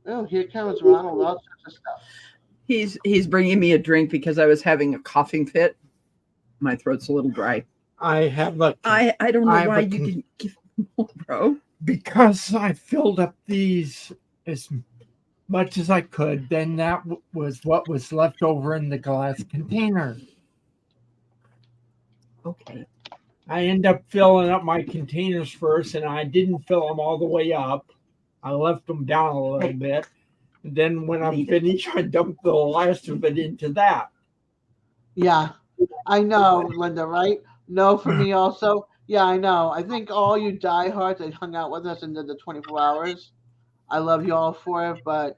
Oh, here comes Ronald. All sorts of stuff. He's bringing me a drink because I was having a coughing fit. My throat's a little dry. I don't know why you didn't give me more, bro. Because I filled up these as much as I could. Then that was what was left over in the glass container. Okay. I end up filling up my containers first, and I didn't fill them all the way up. I left them down a little bit. And then when I'm finished, I dumped the last of it into that. Yeah, I know, Linda, right? No, for me also. Yeah, I know. I think all you diehards that hung out with us and did the 24 hours, I love you all for it, but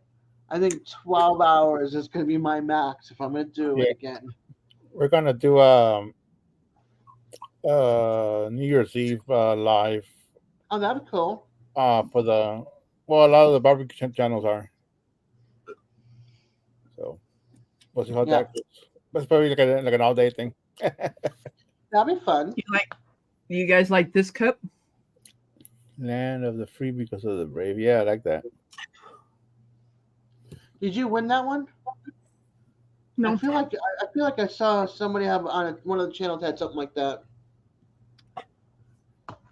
I think 12 hours is going to be my max if I'm going to do it again. We're going to do New Year's Eve live. Oh, that'd be cool. A lot of the barbecue channels are. So we'll see how that goes. That's probably like an all-day thing. That'd be fun. You guys like this cup? Land of the free because of the brave. Yeah, I like that. Did you win that one? No. I feel like I saw somebody have on one of the channels had something like that.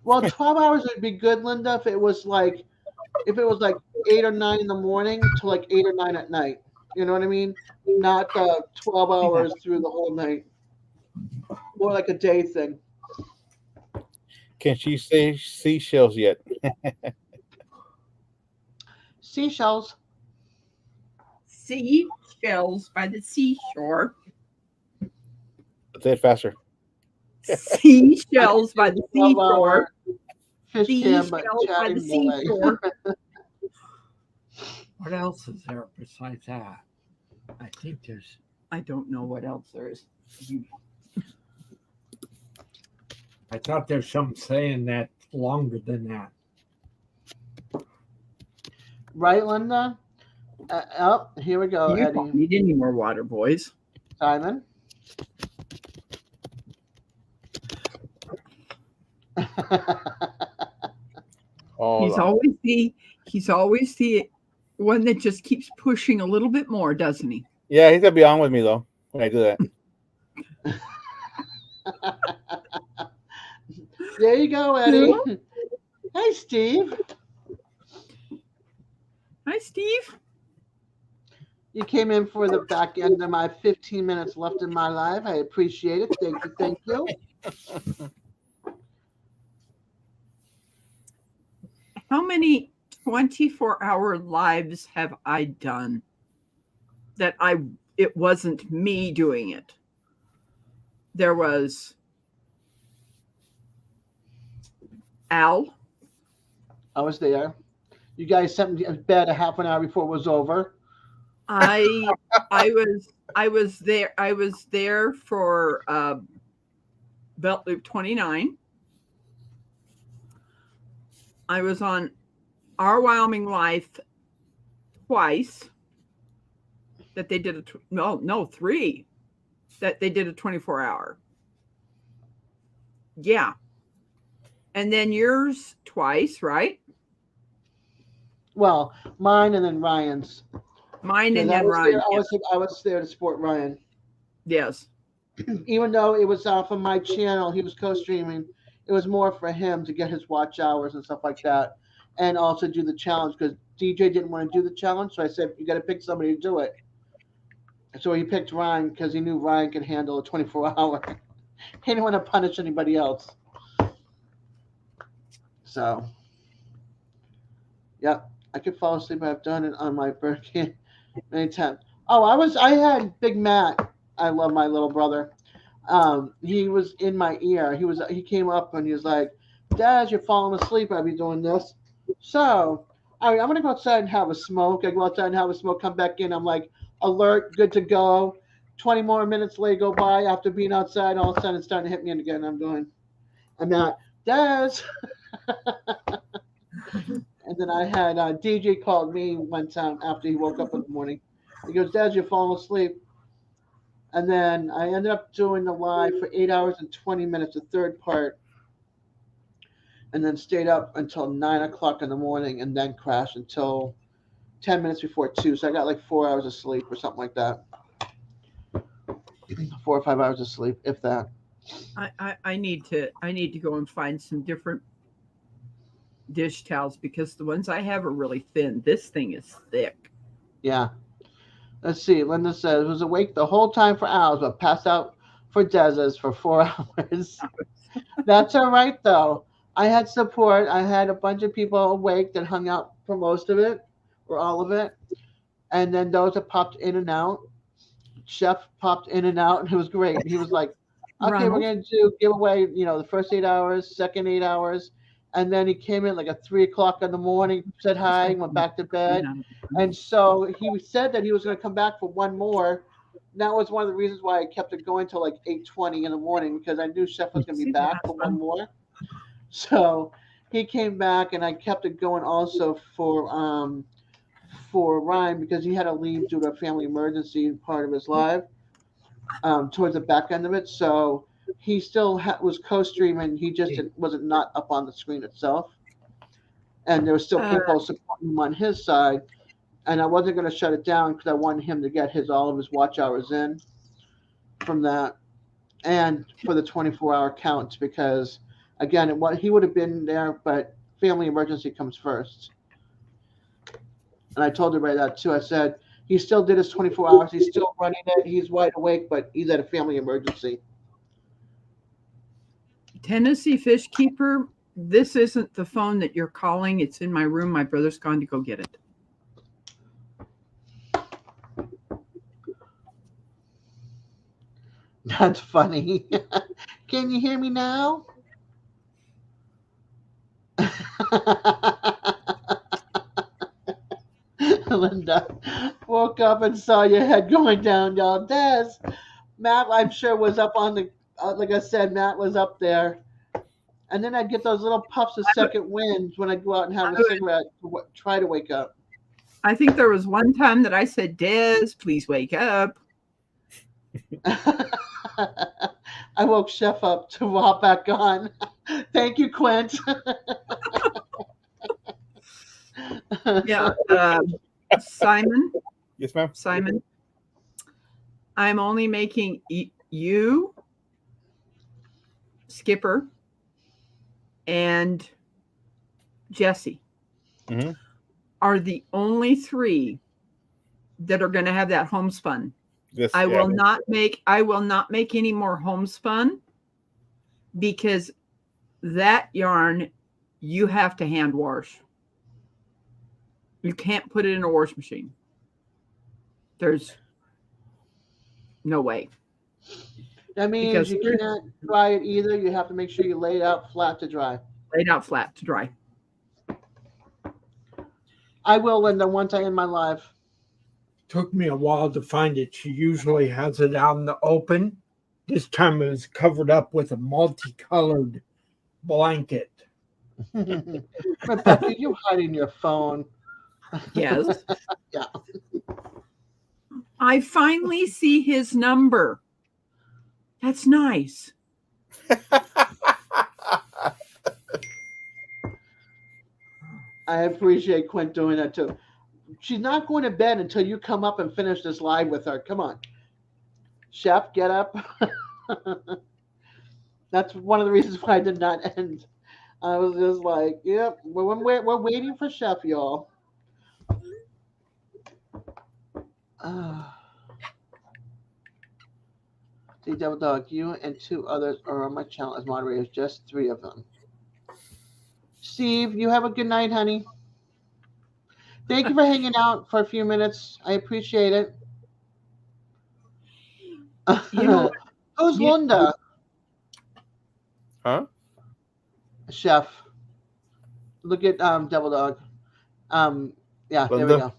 Well, 12 hours would be good, Linda, if it was like 8 or 9 in the morning to like 8 or 9 at night. You know what I mean? Not 12 hours through the whole night. More like a day thing. Can she say seashells yet? Seashells. Seashells by the seashore. Say it faster. Seashells by the seashore. Fish cam, but Seashells by the chatting boy. seashore. What else is there besides that? I think there's. I don't know what else there is. I thought there's something saying that longer than that. Right, Linda? Here we go, You Eddie. don't need any more water, boys. Simon? He's always the one that just keeps pushing a little bit more, doesn't he? Yeah, he's gonna be on with me though when I do that. There you go, Eddie. Hey, Steve. Hi, Steve. You came in for the back end of my 15 minutes left in my life. I appreciate it. Thank you. How many 24-hour lives have I done that it wasn't me doing it? There was Al. I was there. You guys sent me to bed a half an hour before it was over. I was there for Belt Loop 29. I was on Our Wyoming Life twice. That they did three. That they did a 24-hour. Yeah. And then yours twice, right? Well, mine and then Ryan's. Mine Because and I then was there, Ryan. I was there to support Ryan. Yes. Even though it was off of my channel, he was co-streaming. It was more for him to get his watch hours and stuff like that, and also do the challenge because DJ didn't want to do the challenge. So I said, "You got to pick somebody to do it." So he picked Ryan because he knew Ryan could handle a 24-hour. He didn't want to punish anybody else. So, yep, I could fall asleep. I've done it on my birthday many times. Oh, I had Big Matt. I love my little brother. He was in my ear. He came up and he was like, "Dad, you're falling asleep. I'll be doing this." So, I'm gonna go outside and have a smoke. I go outside and have a smoke. Come back in. I'm like alert, good to go. 20 more minutes later go by after being outside. All of a sudden, it's starting to hit me again. I'm not, Dad. And then I had DJ called me one time after he woke up in the morning. He goes, "Dad, you're falling asleep." And then I ended up doing the live for 8 hours and 20 minutes, the third part, and then stayed up until 9 o'clock in the morning and then crashed until 10 minutes before 2. So I got like 4 hours of sleep or something like that. 4 or 5 hours of sleep, if that. I need to go and find some different dish towels because the ones I have are really thin. This thing is thick. Yeah. Let's see. Linda says, was awake the whole time for hours, but passed out for Dez's for 4 hours. That's all right, though. I had support. I had a bunch of people awake that hung out for most of it or all of it. And then those that popped in and out. Chef popped in and out, and it was great. He was like, "Okay, we're Ronald? going to do giveaway, the first 8 hours, second 8 hours." And then he came in like at 3 o'clock in the morning, said hi, went back to bed. And so he said that he was going to come back for one more. That was one of the reasons why I kept it going till like 8:20 in the morning because I knew Chef was going to be back for one more. So he came back, and I kept it going also for Ryan because he had to leave due to a family emergency in part of his life towards the back end of it. So he still was co-streaming. He just wasn't not up on the screen itself. And there were still people supporting him on his side. And I wasn't going to shut it down because I wanted him to get all of his watch hours in from that and for the 24-hour counts because, again, he would have been there, but family emergency comes first. And I told everybody that too. I said, he still did his 24 hours. He's still running it. He's wide awake, but he's at a family emergency. Tennessee Fish Keeper, this isn't the phone that you're calling. It's in my room. My brother's gone to go get it. That's funny. Can you hear me now? Linda woke up and saw your head going down, y'all. Des, Matt, I'm sure, was up on the, like I said, Matt was up there. And then I'd get those little puffs of second wind when I'd go out and have a cigarette to try to wake up. I think there was one time that I said, Des, please wake up. I woke Chef up to walk back on. Thank you, Quint. Yeah. Simon. Yes, ma'am. Simon. I'm only making you, Skipper, and Jesse are the only three that are going to have that homespun. Yes, I will not make any more homespun because that yarn you have to hand wash. You can't put it in a wash machine. There's no way. That means you can't dry it either. You have to make sure you lay it out flat to dry. Laid out flat to dry. I will, Linda, once I end my live. Took me a while to find it. She usually has it out in the open. This time it was covered up with a multicolored blanket. Rebecca, you hiding your phone. Yes. Yeah. I finally see his number. That's nice. I appreciate Quint doing that too. She's not going to bed until you come up and finish this live with her. Come on, Chef, get up. That's one of the reasons why I did not end. I was just like, yep, we're waiting for Chef, y'all. See, Devil Dog, you and 2 others are on my channel as moderators, just 3 of them. Steve, you have a good night, honey. Thank you for hanging out for a few minutes. I appreciate it. You know, Who's Linda? Huh? Chef. Look at Devil Dog. Yeah, there we Linda?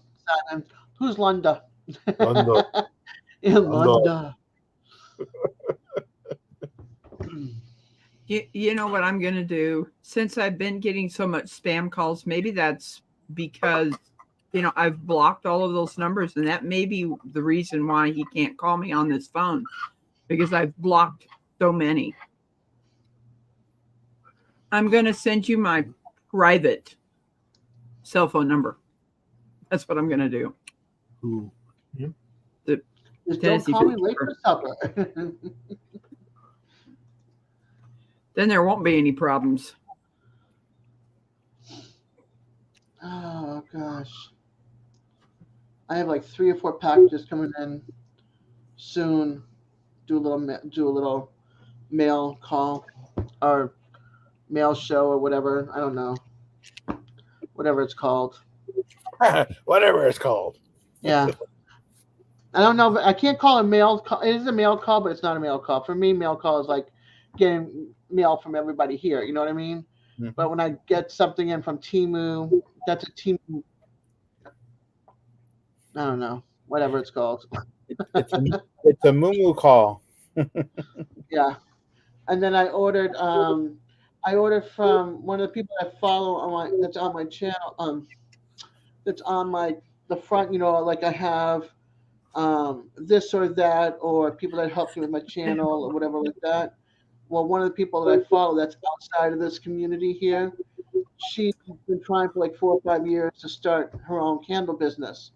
go. Who's Linda? Linda. Yeah, Linda. You know what I'm going to do? Since I've been getting so much spam calls, maybe that's because, I've blocked all of those numbers, and that may be the reason why he can't call me on this phone, because I've blocked so many. I'm going to send you my private cell phone number. That's what I'm going to do. Ooh. Yeah. Just don't call me late for supper. Then there won't be any problems. Oh gosh, I have like 3 or 4 packages coming in soon. Do a little mail call or mail show or whatever. I don't know, whatever it's called. Whatever it's called. Yeah. I don't know, but I can't call it mail call. It is a mail call, but it's not a mail call. For me, mail call is like getting mail from everybody here. You know what I mean? Mm-hmm. But when I get something in from Temu, that's a Temu. I don't know, whatever it's called. It's a moo call. Yeah. And then I ordered from one of the people I follow that's on my channel. That's on the front. Like I have this or that, or people that help me with my channel or whatever like that. Well, one of the people that I follow that's outside of this community here, she's been trying for like 4 or 5 years to start her own candle business.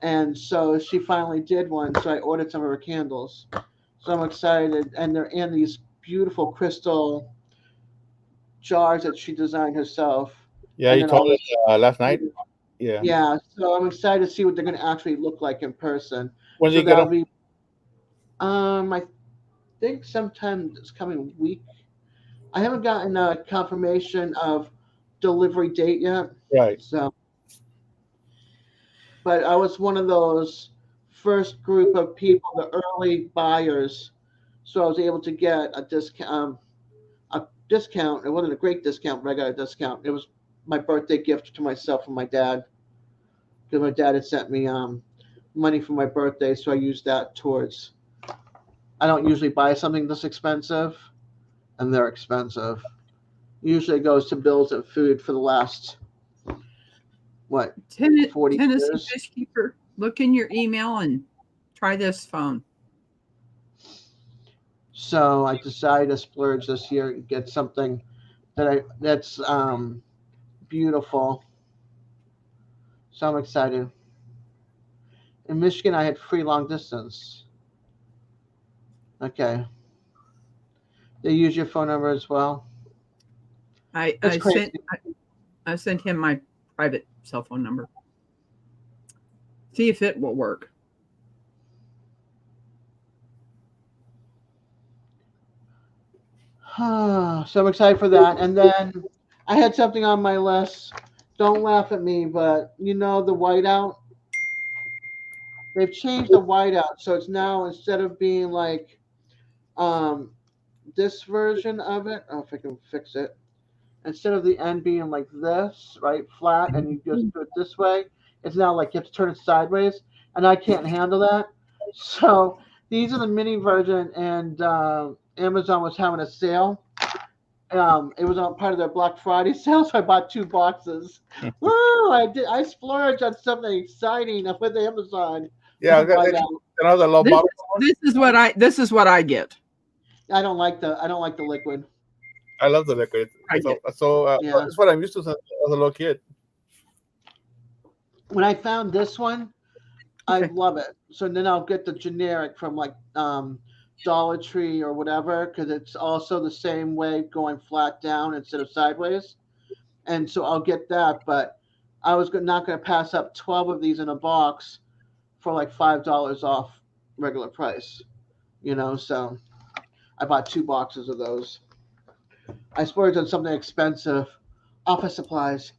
And so she finally did one. So I ordered some of her candles. So I'm excited. And they're in these beautiful crystal jars that she designed herself. Yeah, you told us last night. Yeah. Yeah. So I'm excited to see what they're going to actually look like in person. When so you get that'll them? be, I think sometime this coming week. I haven't gotten a confirmation of delivery date yet. Right. So, but I was one of those first group of people, the early buyers. So I was able to get a discount. It wasn't a great discount, but I got a discount. It was my birthday gift to myself and my dad, because my dad had sent me money for my birthday, so I used that towards. I don't usually buy something this expensive, and they're expensive. Usually it goes to bills and food for the last, 40 Tennessee years? Fishkeeper, look in your email and try this phone. So I decided to splurge this year and get something that's beautiful. So I'm excited. In Michigan, I had free long distance. Okay. They use your phone number as well. I sent him my private cell phone number. See if it will work. So I'm excited for that. And then I had something on my list. Don't laugh at me, but the whiteout. They've changed the whiteout, so it's now, instead of being like this version of it. Oh, if I can fix it. Instead of the end being like this, right, flat, and you just do it this way, it's now like you have to turn it sideways, and I can't handle that. So these are the mini version, and Amazon was having a sale. It was on part of their Black Friday sale, so I bought 2 boxes. Woo! I splurged on something exciting with Amazon. Yeah, another low bottle. This is what I get. I don't like the liquid. I love the liquid. So yeah. it's what I'm used to since I was a little kid. when I found this one, I Okay. love it. So then I'll get the generic from like Dollar Tree or whatever because it's also the same way going flat down instead of sideways. And so I'll get that. But I was not going to pass up 12 of these in a box for like $5 off regular price. So I bought 2 boxes of those. I splurged on something expensive, office supplies,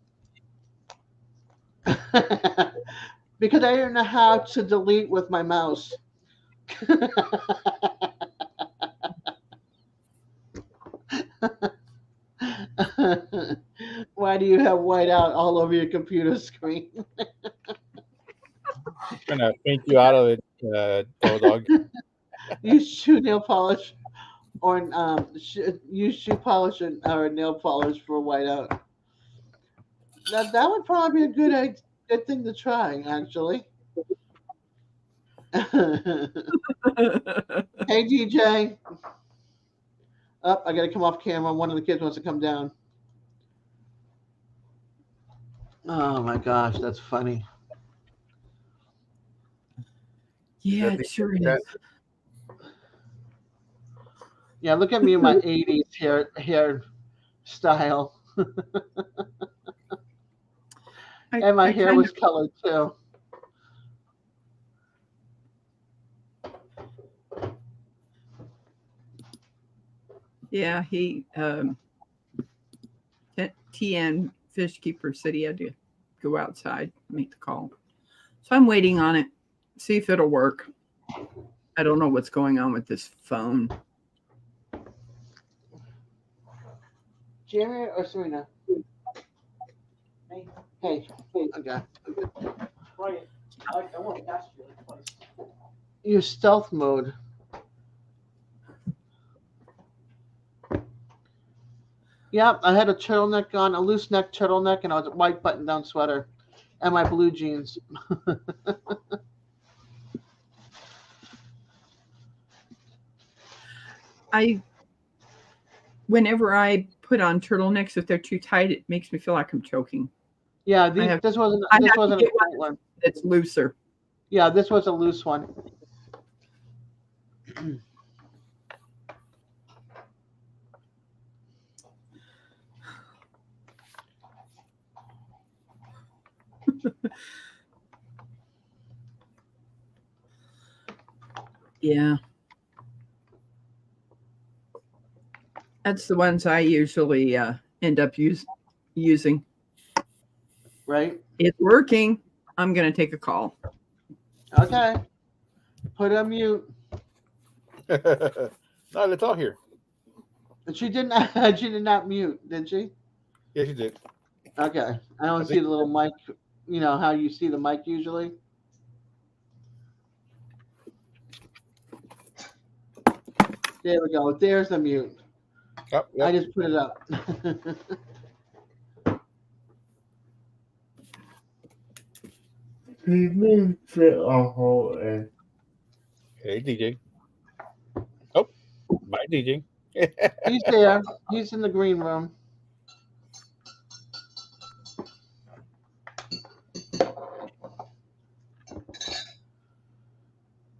because I didn't know how to delete with my mouse. Why do you have whiteout all over your computer screen? Gonna paint you out of it, dog. Use shoe nail polish or use shoe polish or nail polish for whiteout. That would probably be a good thing to try, actually. Hey, DJ. Up, I got to come off camera. One of the kids wants to come down. Oh my gosh, that's funny. Yeah, it sure is. Yeah, look at me in my 80s hair style. And my hair was colored too. Yeah, he TN Fishkeeper said he had to go outside, make the call. So I'm waiting on it, see if it'll work. I don't know what's going on with this phone. Jerry or Serena? Hey, okay. Your stealth mode. Yep, I had a turtleneck on, a loose neck turtleneck, and a white button down sweater, and my blue jeans. Whenever I put on turtlenecks, if they're too tight, it makes me feel like I'm choking. Yeah, this wasn't a tight one. It's looser. Yeah, this was a loose one. Yeah. That's the ones I usually end up using. Right? It's working. I'm going to take a call. Okay. Put on mute. No, let's all hear. She did not mute, did she? Yeah, she did. Okay. I don't see the little mic, how you see the mic usually. There we go. There's the mute. Yep. I just put it up. Hey, DJ. Oh, bye, DJ. He's there. He's in the green room.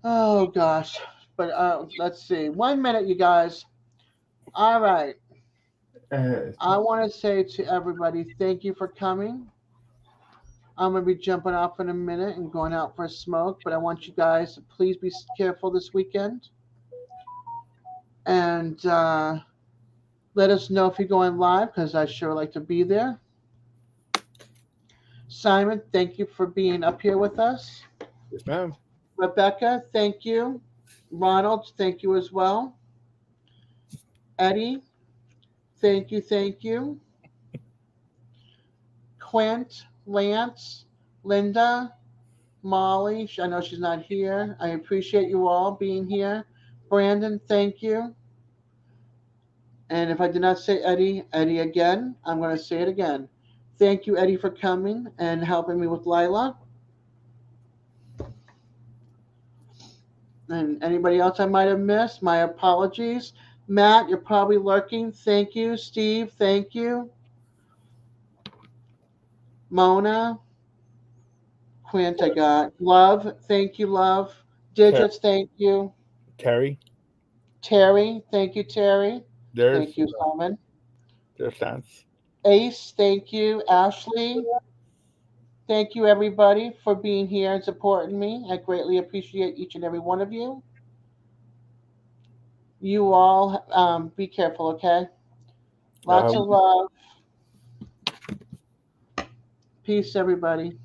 Oh gosh. But let's see. 1 minute, you guys. All right. I want to say to everybody, thank you for coming. I'm going to be jumping off in a minute and going out for a smoke, but I want you guys to please be careful this weekend. And let us know if you're going live, because I sure like to be there. Simon, thank you for being up here with us. Yes, ma'am. Rebecca, thank you. Ronald, thank you as well. Eddie, thank you. Quint, Lance, Linda, Molly, I know she's not here. I appreciate you all being here. Brandon, thank you. And if I did not say Eddie again, I'm going to say it again. Thank you, Eddie, for coming and helping me with Lila. And anybody else I might have missed, my apologies. Matt, you're probably lurking. Thank you. Steve, thank you. Mona, Clint, I got. Love, thank you, love. Digits, thank you. Terry. Terry, thank you, Terry. There's Thank you, Simon. Lance. Ace, thank you. Ashley, thank you, everybody, for being here and supporting me. I greatly appreciate each and every one of you. You all be careful, okay? Lots of love. Peace, everybody.